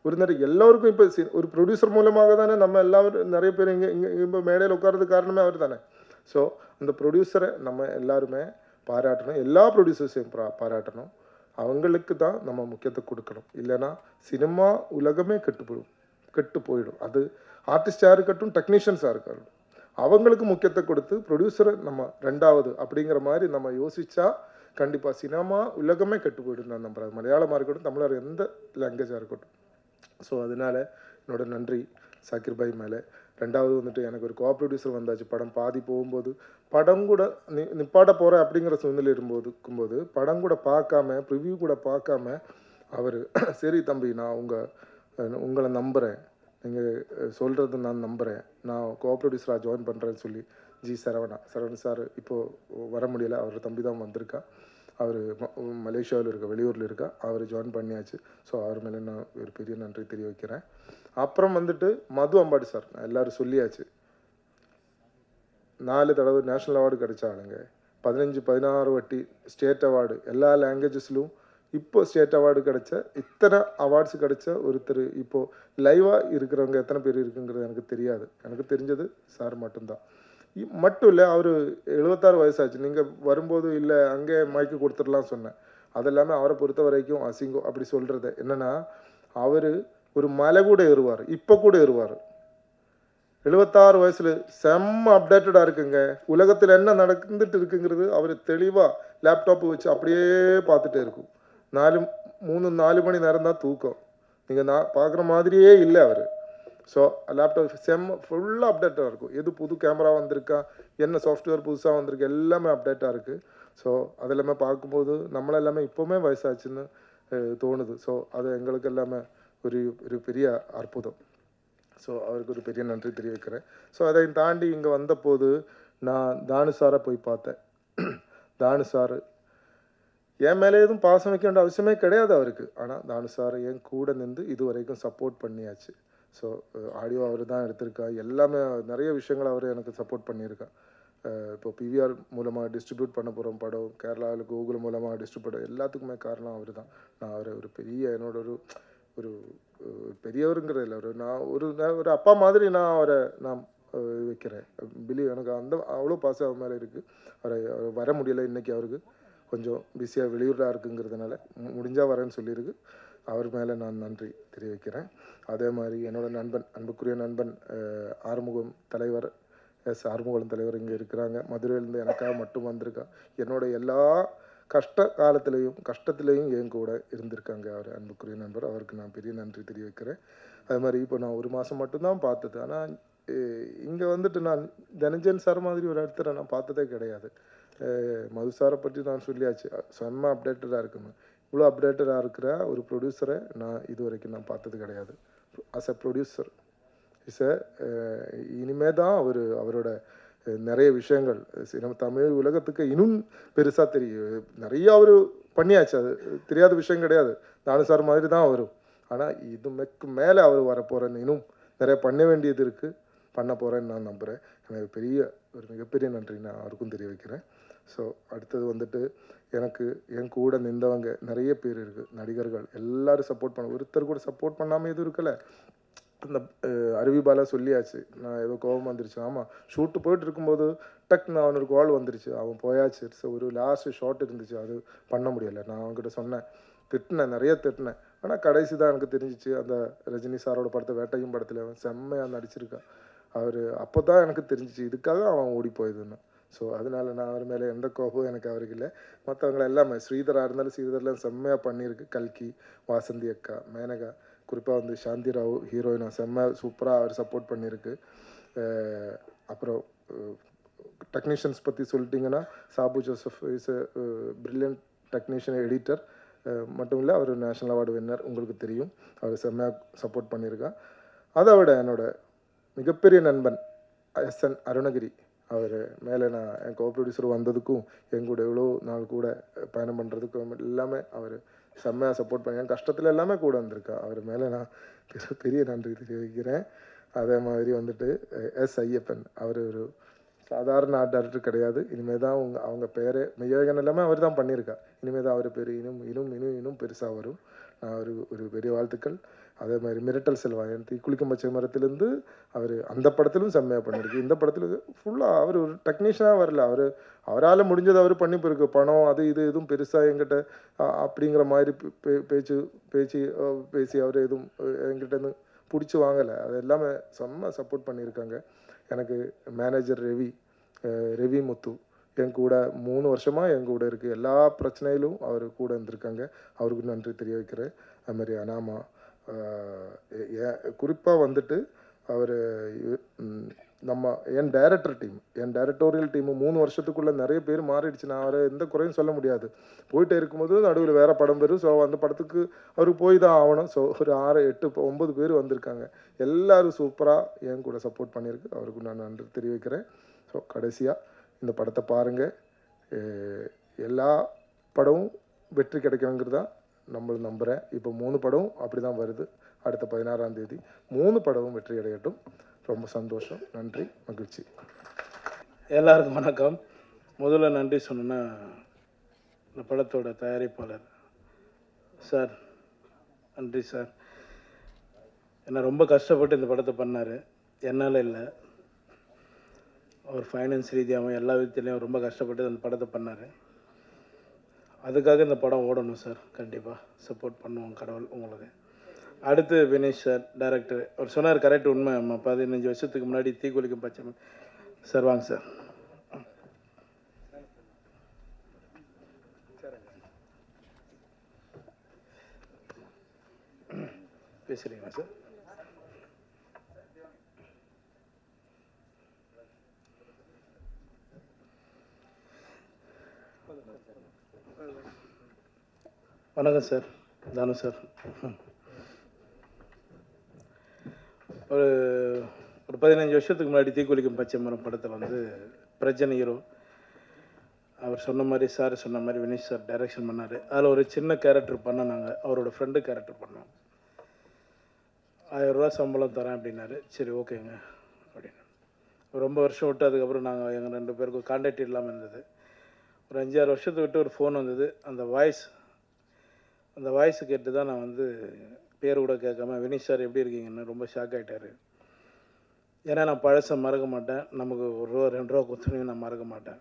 ஒரு நிறைய எல்லோருக்கும் இப்போ ஒரு ப்ரொடியூசர் மூலமாக தானே நம்ம எல்லாரும் நிறைய பேர் இங்கே இப்போ மேடையில் உட்கார்றதுக்கு காரணமே அவர் தானே. ஸோ அந்த ப்ரொடியூசரை நம்ம எல்லாருமே பாராட்டணும், எல்லா ப்ரொடியூசர்ஸையும் பாராட்டணும். அவங்களுக்கு தான் நம்ம முக்கியத்தை கொடுக்கணும். இல்லைன்னா சினிமா உலகமே கெட்டு போயிடும். அது ஆர்டிஸ்டாக இருக்கட்டும், டெக்னீஷியன்ஸாக இருக்கட்டும், அவங்களுக்கு முக்கியத்தை கொடுத்து ப்ரொடியூசரை நம்ம ரெண்டாவது அப்படிங்கிற மாதிரி நம்ம யோசித்தா கண்டிப்பாக சினிமா உலகமே கெட்டு போயிடும் நான் நம்புறேன். மலையாளமாக இருக்கட்டும், தமிழர் எந்த லாங்குவேஜாக இருக்கட்டும். ஸோ அதனால் என்னோட நன்றி சாக்கிர் பாய் மேலே. ரெண்டாவது வந்துட்டு எனக்கு ஒரு ப்ரொடியூசர் வந்தாச்சு. படம் பாதி போகும்போது படம் கூட நிப்பாட்ட போகிறேன் அப்படிங்கிற சூழ்நிலை இருக்கும்போது படம் கூட பார்க்காம, ப்ரிவ்யூ கூட பார்க்காம அவர் சரி தம்பி நான் உங்களை நம்புகிறேன், நீங்கள் சொல்கிறது நான் நம்புகிறேன், நான் ப்ரொடியூசராக ஜாயின் பண்ணுறேன்னு சொல்லி சரவணன் சார் இப்போது வர முடியலை, அவர் தம்பி தான் வந்திருக்கா. அவர் மலேசியாவில் இருக்க, வெளியூரில் இருக்கா. அவர் ஜாயின் பண்ணியாச்சு. ஸோ அவர் மேலே நான் ஒரு பெரிய நன்றி தெரிய வைக்கிறேன். அப்புறம் வந்துட்டு மது அம்பாடி சார், நான் எல்லோரும் சொல்லியாச்சு. 4 தடவை நேஷ்னல் அவார்டு கிடைச்ச ஆளுங்க, 15-16 வாட்டி ஸ்டேட் அவார்டு, எல்லா லாங்குவேஜஸ்லும் இப்போ ஸ்டேட் அவார்டு கிடைச்ச, இத்தனை அவார்ட்ஸ் கிடைச்ச ஒருத்தர் இப்போது லைவாக இருக்கிறவங்க எத்தனை பேர் இருக்குங்கிறது எனக்கு தெரியாது. எனக்கு தெரிஞ்சது சார் மட்டும்தான். மட்டும் இல்லை, அவர் 76 வயசாச்சு. நீங்கள் வரும்போது இல்லை அங்கே மைக்கு கொடுத்துடலாம் சொன்னேன். அது எல்லாமே அவரை பொறுத்த வரைக்கும் அசிங்கம் அப்படி சொல்கிறது. என்னென்னா அவர் ஒரு மலை கூட ஏறுவார், இப்போ கூட ஏறுவார். 76 வயசில் செம்ம அப்டேட்டடாக இருக்குங்க. உலகத்தில் என்ன நடந்துட்டு இருக்குங்கிறது அவர் தெளிவாக லேப்டாப்பு வச்சு அப்படியே பார்த்துட்டே இருக்கும். 3-4 மணி நேரம் தான் தூக்கம். நீங்கள் நான் பார்க்குற மாதிரியே இல்லை அவர். ஸோ லேப்டாப் செம்ம ஃபுல்லாக அப்டேட்டாக இருக்கும். எது புது கேமரா வந்திருக்கா, என்ன சாஃப்ட்வேர் புதுசாக வந்திருக்கு, எல்லாமே அப்டேட்டாக இருக்குது. ஸோ அதெல்லாமே பார்க்கும்போது நம்மளெல்லாமே இப்போவுமே வயசாச்சுன்னு தோணுது. ஸோ அது எங்களுக்கு எல்லாமே ஒரு பெரிய அற்புதம். ஸோ அவருக்கு ஒரு பெரிய நன்றி தெரிவிக்கிறேன். ஸோ அதை தாண்டி இங்கே வந்தபோது நான் தானு சாரை போய் பார்த்தேன். தானு சார் என் மேலே எதுவும் பாசம் வைக்க வேண்டிய அவசியமே கிடையாது அவருக்கு. ஆனால் தானு சார் என் கூட நின்று இது வரைக்கும் சப்போர்ட் பண்ணியாச்சு. ஸோ ஆடியோ அவர் தான் எடுத்திருக்கா, எல்லாமே நிறைய விஷயங்கள் அவர் எனக்கு சப்போர்ட் பண்ணியிருக்கா. இப்போ பிவிஆர் மூலமாக டிஸ்ட்ரிபியூட் பண்ண போகிறோம் படம், கேரளாவில் கூகுள் மூலமாக டிஸ்ட்ரிபியூட், எல்லாத்துக்குமே காரணம் அவர் தான். நான் அவரை ஒரு பெரிய என்னோட ஒரு பெரியவருங்கிறது இல்லை, நான் ஒரு அப்பா மாதிரி நான் அவரை நான் வைக்கிறேன். எனக்கு அவ்வளோ பாசம் அவர் மேலே இருக்குது. அவர் வர முடியலை இன்றைக்கி, அவருக்கு கொஞ்சம் பிஸியாக வெளியூராக இருக்குங்கிறதுனால முடிஞ்சால் வரேன்னு சொல்லியிருக்கு. அவர் மேலே நான் நன்றி தெரிவிக்கிறேன். அதே மாதிரி என்னோட நண்பன், அன்புக்குரிய நண்பன் ஆறுமுகம் தலைவர், ஆறுமுகம் தலைவர் இங்கே இருக்கிறாங்க. மதுரையிலேருந்து எனக்காக மட்டும் வந்திருக்கா. என்னோட எல்லா கஷ்டத்துலேயும் என் கூட இருந்திருக்காங்க அவர், அன்புக்குரிய நண்பர். அவருக்கு நான் பெரிய நன்றி தெரிவிக்கிறேன். அது மாதிரி இப்போ நான் 1 மாதம் மட்டும்தான் பார்த்தது. ஆனால் இங்கே வந்துட்டு நான் தனஞ்சயன் சார் மாதிரி ஒரு இடத்துல நான் பார்த்ததே கிடையாது. மது சாரை பற்றி நான் சொல்லியாச்சு, செம்ம அப்டேட்டடாக இருக்குன்னு. இவ்வளோ அப்டேட்டடாக இருக்கிற ஒரு ப்ரொடியூசரை நான் இது வரைக்கும் நான் பார்த்தது கிடையாது. ஆஸ் அ ப்ரொடியூசர் இனிமே தான் அவரோட நிறைய விஷயங்கள் நம்ம தமிழ் உலகத்துக்கு இன்னும் பெருசாக தெரியும். நிறைய அவர் பண்ணியாச்சு, அது தெரியாத விஷயம் கிடையாது. தானு சார் மாதிரி தான் வரும். ஆனால் இதுக்கு மேலே அவர் வரப்போகிறேன்னு இன்னும் நிறைய பண்ண வேண்டியது இருக்குது. பண்ண போகிறேன்னு நான் நம்புகிறேன். எனக்கு ஒரு மிகப்பெரிய நன்றி நான் அவருக்கும் தெரிய வைக்கிறேன். ஸோ அடுத்தது வந்துட்டு எனக்கு என் கூட நின்றவங்க நிறைய பேர் இருக்குது, நடிகர்கள் எல்லோரும் சப்போர்ட் பண்ண, ஒருத்தர் கூட சப்போர்ட் பண்ணாமல் எதுவும் இருக்கலை. அந்த அருவி பாலா சொல்லியாச்சு, நான் ஏதோ கோபம் வந்துருச்சு. ஆமாம், ஷூட்டு போயிட்டு இருக்கும்போது டக்குன்னு அவனுக்கு கால் வந்துருச்சு, அவன் போயாச்சு. ஸோ ஒரு லாஸ்ட் ஷாட் இருந்துச்சு, அது பண்ண முடியலை. நான் அவன்கிட்ட சொன்னேன், திட்டினேன், நிறைய திட்டினேன். ஆனால் கடைசி தான் எனக்கு தெரிஞ்சிச்சு, அந்த ரஜினி சாரோட படத்தை வேட்டையும் படத்தில் அவன் செம்மையாக நடிச்சிருக்கான். அப்போ தான் எனக்கு தெரிஞ்சிச்சு இதுக்காக அவன் ஓடி போயதுன்னு. ஸோ அதனால் நான் அவர் மேலே எந்த கோபமும் எனக்கு அவருக்கு இல்லை. மற்றவங்களை எல்லாமே ஸ்ரீதராக இருந்தாலும் ஸ்ரீதர்லாம் செம்மையாக பண்ணியிருக்கு. கல்கி, வாசந்தி அக்கா, மேனகா, குறிப்பாக வந்து சாந்தி ராவ் ஹீரோயினா செம்ம சூப்பராக அவர் சப்போர்ட் பண்ணியிருக்கு. அப்புறம் டெக்னீஷியன்ஸ் பற்றி சொல்லிட்டிங்கன்னா, Sabu Joseph is brilliant technician, editor மட்டும் இல்லை, அவர் நேஷ்னல் அவார்டு வின்னர், உங்களுக்கு தெரியும். அவர் செம்மையாக சப்போர்ட் பண்ணியிருக்கான். அதை விட என்னோட மிகப்பெரிய நண்பன் SN அருணகிரி, அவர் மேலே நான் என் கோ ப்ரொடியூசர் வந்ததுக்கும் எங்கூட எவ்வளோ நாள் கூட பயணம் பண்ணுறதுக்கும் எல்லாமே அவர் செம்மையாக சப்போர்ட் பண்ணி, என் கஷ்டத்தில் எல்லாமே கூட வந்திருக்கா. அவர் மேலே நான் பெரிய நன்றி தெரிவிக்கிறேன். அதே மாதிரி வந்துட்டு S ஐயப்பன், அவர் ஒரு சாதாரண ஆர்ட் டைரக்டர் கிடையாது. இனிமேல் தான் அவங்க பேர் மெய்யழகன் எல்லாமே அவர் தான் பண்ணியிருக்கா. இனிமேல் தான் அவர் பேர் இன்னும் இன்னும் இன்னும் இன்னும் பெருசாக வரும். நான் ஒரு பெரிய வாழ்த்துக்கள். அதே மாதிரி மிரட்டல் செல்வா, என் தீக்குளிக்கும் பச்சை மரத்துலேருந்து அவர் அந்த படத்திலும் செம்மையாக பண்ணியிருக்கு. இந்த படத்தில் ஃபுல்லாக அவர் ஒரு டெக்னீஷியனாக வரல, அவரால் முடிஞ்சது அவர் பண்ணி போயிருக்கு. பணம் அது இது எதுவும் பெருசாக என்கிட்ட அப்படிங்கிற மாதிரி பேசி அவர் எதுவும் என்கிட்டேருந்து பிடிச்சி வாங்கலை. அது எல்லாமே செம்ம சப்போர்ட் பண்ணியிருக்காங்க. எனக்கு மேனேஜர் ரவி முத்து என் கூட 3 வருஷமாக என் கூட இருக்குது. எல்லா பிரச்சனையிலும் அவர் கூட இருந்திருக்காங்க. அவருக்கு நன்றி தெரிய வைக்கிறேன். அது மாதிரி அனாமா, குறிப்பாக வந்துட்டு அவர் என் டைரக்டோரியல் டீமு 3 வருஷத்துக்குள்ளே நிறைய பேர் மாறிடுச்சு. நான் அவரை எந்த குறையும் சொல்ல முடியாது. போயிட்டே இருக்கும்போது நடுவில் வேறு படம் வரும். ஸோ அந்த படத்துக்கு அவர் போய் தான் ஆகணும். ஸோ ஒரு 6, 8, 9 பேர் வந்திருக்காங்க. எல்லோரும் சூப்பராக என் கூட சப்போர்ட் பண்ணியிருக்கு. அவருக்கு நான் நன்றி தெரிவிக்கிறேன். ஸோ கடைசியாக இந்த படத்தை பாருங்கள். எல்லா படமும் வெற்றி கிடைக்கணுங்கிறது தான் நம்மளும் நம்புகிறேன். இப்போ 3 படம் அப்படி தான் வருது. அடுத்த 16ஆம் தேதி 3 படமும் வெற்றி அடையட்டும். ரொம்ப சந்தோஷம். நன்றி, மகிழ்ச்சி. எல்லாருக்கும் வணக்கம். முதல்ல நன்றி சொன்னேன்னா இந்த படத்தோட தயாரிப்பாளர் சார், நன்றி சார். ஏன்னா ரொம்ப கஷ்டப்பட்டு இந்த படத்தை பண்ணார், என்னால் இல்லை. அவர் ஃபைனான்ஸ் ரீதியாகவும் எல்லா விதத்துலேயும் ரொம்ப கஷ்டப்பட்டு அந்த படத்தை பண்ணார். அதுக்காக இந்த படம் ஓடணும் சார். கண்டிப்பாக சப்போர்ட் பண்ணுவோம் கடவுள் உங்களுக்கு. அடுத்து வினேஷ் சார், டைரக்டர். அவர் சொன்னார் கரெக்ட், உண்மை. 15 வருஷத்துக்கு முன்னாடி தீக்குளிக்கும் பச்சை சார். வாங்க சார். பேசுகிறீங்களா சார்? வணக்கம் சார், தானு சார். ஒரு 15 வருஷத்துக்கு முன்னாடி தீக்குளிக்கும் பச்சை மரம் படத்தில் வந்து பிரஜன் ஹீரோ. அவர் சொன்ன மாதிரி, சார் சொன்ன மாதிரி வினேஷ் சார் டைரக்ஷன் பண்ணார். அதில் ஒரு சின்ன கேரக்டர் பண்ணோம் நாங்கள். அவரோட ஃப்ரெண்டு கேரக்டர் பண்ணோம். 1000 ரூபா சம்பளம் தரேன் அப்படின்னாரு. சரி ஓகேங்க அப்படின்னு. ரொம்ப வருஷம் விட்டு அதுக்கப்புறம் நாங்கள் எங்கள் 2 பேருக்கும் கான்டாக்ட் இல்லாமல் இருந்தது. ஒரு 5-6 வருஷத்தை விட்டு ஒரு ஃபோன் வந்தது. அந்த வாய்ஸ் கேட்டு தான் நான் வந்து பேர் கூட கேட்காம வினீஷ் சார் எப்படி இருக்கீங்கன்னு ரொம்ப ஷாக் ஆகிட்டார். ஏன்னா நான் பழசை மறக்க மாட்டேன். நமக்கு 1 ரூபா 2 ரூபா கொடுத்தனையும் நான் மறக்க மாட்டேன்.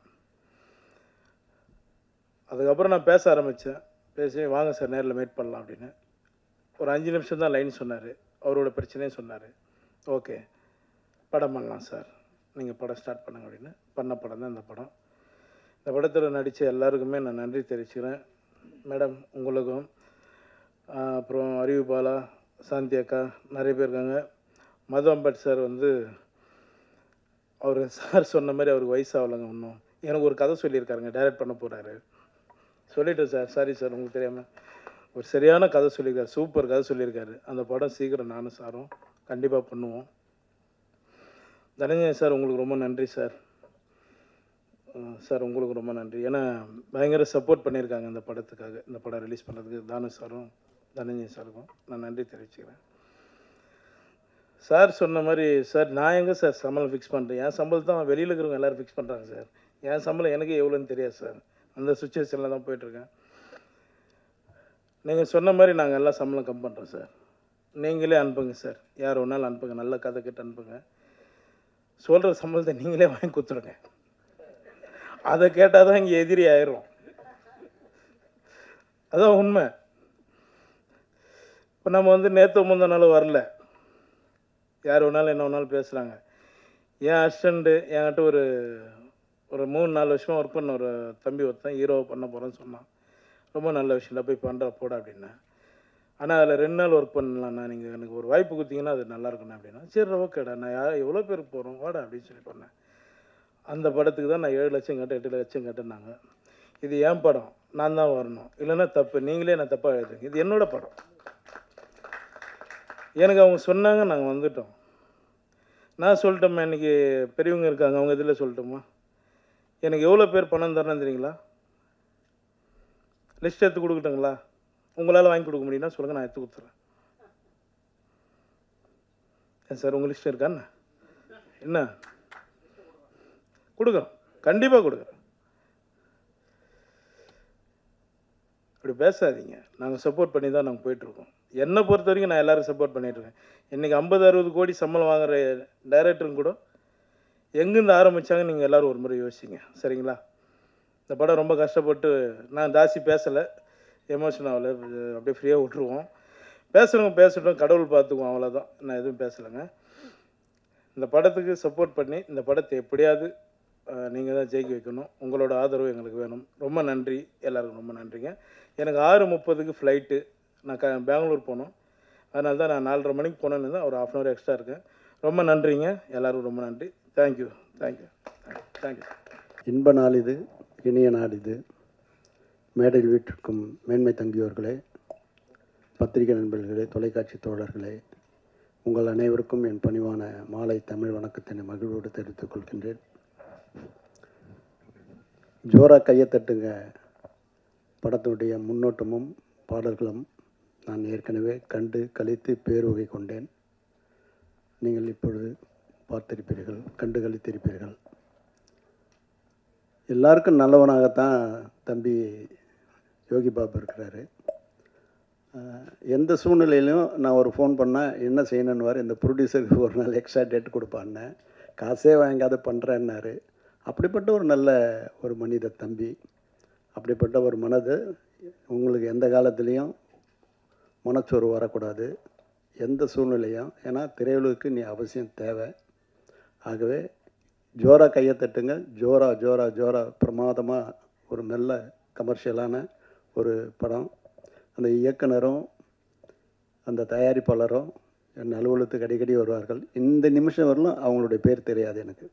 அதுக்கப்புறம் நான் பேச ஆரம்பித்தேன். பேசி வாங்க சார் நேரில் மீட் பண்ணலாம் அப்படின்னு. ஒரு 5 நிமிஷம் தான் லைன் சொன்னார். அவரோட பிரச்சனையும் சொன்னார். ஓகே படம் பண்ணலாம் சார், நீங்கள் படம் ஸ்டார்ட் பண்ணுங்க அப்படின்னு. பண்ண படம் தான் இந்த படம். இந்த படத்தில் நடித்த எல்லாருக்குமே நான் நன்றி தெரிவிச்சுக்கிறேன். மேடம் உங்களுக்கும், அப்புறம் அருவி பாலா, சாந்தி அக்கா, நிறைய பேர் இருக்காங்க. மது அம்பட் சார் வந்து அவர் சார் சொன்ன மாதிரி அவருக்கு வயசாகலைங்க இன்னும். எனக்கு ஒரு கதை சொல்லியிருக்காருங்க, டைரக்ட் பண்ண போகிறாரு. சொல்லிவிட்டேன் சார், சாரி சார் உங்களுக்கு தெரியாமல். ஒரு சரியான கதை சொல்லியிருக்காரு, சூப்பர் கதை சொல்லியிருக்காரு. அந்த படம் சீக்கிரம் நானும் சாரும் கண்டிப்பாக பண்ணுவோம். தனஞ்சயன் சார் உங்களுக்கு ரொம்ப நன்றி சார். சார் உங்களுக்கு ரொம்ப நன்றி. ஏன்னா பயங்கர சப்போர்ட் பண்ணியிருக்காங்க இந்த படத்துக்காக. இந்த படம் ரிலீஸ் பண்ணுறதுக்கு தானு சாரும் தனஞ்சயன் சாருக்கும் நான் நன்றி தெரிவிச்சுக்கிறேன். சார் சொன்ன மாதிரி சார் நான் எங்கே சார் சம்பளம் ஃபிக்ஸ் பண்ணுறேன்? என் சம்பளம் தான் வெளியில் இருக்கிறவங்க எல்லோரும் ஃபிக்ஸ் பண்ணுறாங்க சார். என் சம்பளம் எனக்கு எவ்வளோன்னு தெரியாது சார். அந்த சுச்சுவேஷனில் தான் போயிட்டுருக்கேன். நீங்கள் சொன்ன மாதிரி நாங்கள் எல்லாம் சம்பளம் கம் பண்ணுறோம் சார். நீங்களே அனுப்புங்க சார், யார் வேணாலும் அனுப்புங்க, நல்ல கதை கேட்டு அனுப்புங்க. சொல்கிற சம்பளத்தை நீங்களே வாங்கி கொடுத்துருங்க. அதை கேட்டால் தான் இங்கே எதிரி ஆயிரும். அதான் உண்மை. இப்போ நம்ம வந்து நேற்று முந்தின நாள் வரல, யார் வேணாலும் என்ன வேணாலும் பேசுகிறாங்க. என் அசிஸ்டண்ட்டு என்கிட்ட ஒரு 3-4 வருஷமாக ஒர்க் பண்ண ஒரு தம்பி ஒருத்தன் ஹீரோவை பண்ண போகிறேன்னு சொன்னான். ரொம்ப நல்ல விஷயம், போய் பண்ணுற போட அப்படின்னேன். ஆனால் அதில் 2 நாள் ஒர்க் பண்ணலாம்ண்ணா, நீங்கள் எனக்கு ஒரு வாய்ப்பு கொடுத்தீங்கன்னா அது நல்லாயிருக்குண்ணா அப்படின்னா. சரி ஓகேடா, நான் எவ்வளோ பேருக்கு போகிறோம் வாடா அப்படின்னு சொல்லி பண்ணேன். அந்த படத்துக்கு தான் நான் 7 லட்சம் கேட்டேன், 8 லட்சம் கேட்டேன்னாங்க. இது என் படம், நான் தான் வரணும், இல்லைன்னா தப்பு, நீங்களே நான் தப்பாக எழுதுங்க, இது என்னோட படம். எனக்கு அவங்க சொன்னாங்க, நாங்கள் வந்துட்டோம். நான் சொல்லிட்டோம்மா, இன்றைக்கி பெரியவங்க இருக்காங்க, அவங்க இதில் சொல்லட்டோமா? எனக்கு எவ்வளோ பேர் பணம் தரணும் தெரியுங்களா? லிஸ்ட் எடுத்து கொடுக்கட்டுங்களா? உங்களால் வாங்கி கொடுக்க முடியும்னா சொல்லுங்கள், நான் எடுத்து கொடுத்துட்றேன். ஏன் சார் உங்கள் லிஸ்ட் இருக்காண்ணா? என்ன கொடுக்குறோம், கண்டிப்பாக கொடுக்குறோம். அப்படி பேசாதீங்க. நாங்கள் சப்போர்ட் பண்ணி தான் நாங்கள் போயிட்டுருக்கோம். என்னை பொறுத்த வரைக்கும் நான் எல்லோரும் சப்போர்ட் பண்ணிகிட்ருக்கேன். இன்றைக்கி 50-60 கோடி சம்பளம் வாங்குகிற டைரக்டருங்க கூட எங்கேருந்து ஆரம்பித்தாங்க நீங்கள் எல்லோரும் ஒரு முறை யோசிச்சிங்க, சரிங்களா? இந்த படம் ரொம்ப கஷ்டப்பட்டு, நான் ஜாஸ்தி பேசலை, எமோஷன் ஆகலை, அப்படியே ஃப்ரீயாக விட்டுருவோம். பேசுகிறவங்க பேசட்டும், கடவுள் பார்த்துக்குவோம், அவ்வளோதான். நான் எதுவும் பேசலைங்க. இந்த படத்துக்கு சப்போர்ட் பண்ணி இந்த படத்தை எப்படியாவது நீங்கள் தான் ஜெயிக்க வைக்கணும். உங்களோட ஆதரவு எங்களுக்கு வேணும். ரொம்ப நன்றி, எல்லாருக்கும் ரொம்ப நன்றிங்க. எனக்கு 6:30க்கு ஃப்ளைட்டு, நான் பெங்களூர் போகணும். அதனால தான் நான் 4:30 மணிக்கு போனேன்னு தான் ஒரு 1/2 hour எக்ஸ்ட்ரா இருக்கேன். ரொம்ப நன்றிங்க, எல்லோருக்கும் ரொம்ப நன்றி. Thank you thank you thank you. இன்ப நாள் இது, இனிய நாள் இது. மேடையில் வீட்டிற்கும் மேன்மை தங்கியோர்களே, பத்திரிகை நண்பர்களே, தொலைக்காட்சி தோழர்களே, உங்கள் அனைவருக்கும் என் பணிவான மாலை தமிழ் வணக்கத்தினை மகிழ்வோடு தெரிவித்துக் கொள்கின்றேன். ஜோரா கையத்தட்டுங்க படத்தினுடைய முன்னோட்டமும் பாடல்களும் நான் ஏற்கனவே கண்டு கழித்து பேருவகை கொண்டேன். நீங்கள் இப்பொழுது பார்த்திருப்பீர்கள், கண்டு கழித்திருப்பீர்கள். எல்லாருக்கும் நல்லவனாகத்தான் தம்பி யோகி பாபு இருக்கிறாரு. எந்த சூழ்நிலையிலும் நான் ஒரு ஃபோன் பண்ணால் என்ன செய்யணுன்னுவார். இந்த ப்ரொடியூசருக்கு ஒரு நாள் எக்ஸ்ட்ரா டேட் கொடுப்பான்னு, காசே வாங்காத பண்ணுறேன்னாரு. அப்படிப்பட்ட ஒரு நல்ல ஒரு மனித தம்பி. அப்படிப்பட்ட ஒரு மனது உங்களுக்கு எந்த காலத்துலேயும் மனச்சோர்வு வரக்கூடாது, எந்த சூழ்நிலையும். ஏன்னா திரையுலகுக்கு நீ அவசியம் தேவை. ஆகவே ஜோரா கையை தட்டுங்க. ஜோரா ஜோரா ஜோரா பிரமாதமாக ஒரு நல்ல கமர்ஷியலான ஒரு படம். அந்த இயக்குனரும் அந்த தயாரிப்பாளரும் என் அலுவலகத்துக்கு அடிக்கடி வருவார்கள். இந்த நிமிஷம் வரலும் அவங்களுடைய பேர் தெரியாது, எனக்கு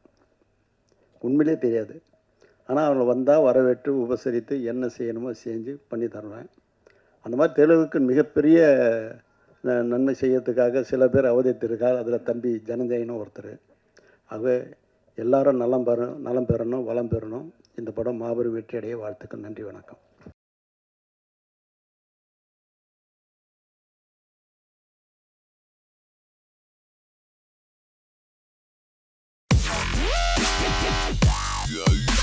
உண்மையிலே தெரியாது. ஆனால் அவங்க வந்தால் வரவேற்று உபசரித்து என்ன செய்யணுமோ செஞ்சு பண்ணி தருவேன். அந்த மாதிரி தெலுங்குக்கு மிகப்பெரிய நன்மை செய்யறதுக்காக சில பேர் அவதரித்திருக்கார். அதில் தம்பி ஜனஞ்சயனும் ஒருத்தர். ஆகவே எல்லாரும் நலம் பெறணும், வளம் பெறணும். இந்த படம் மாபெரும் வெற்றி அடைய வாழ்த்துக்கள். நன்றி, வணக்கம். Yeah.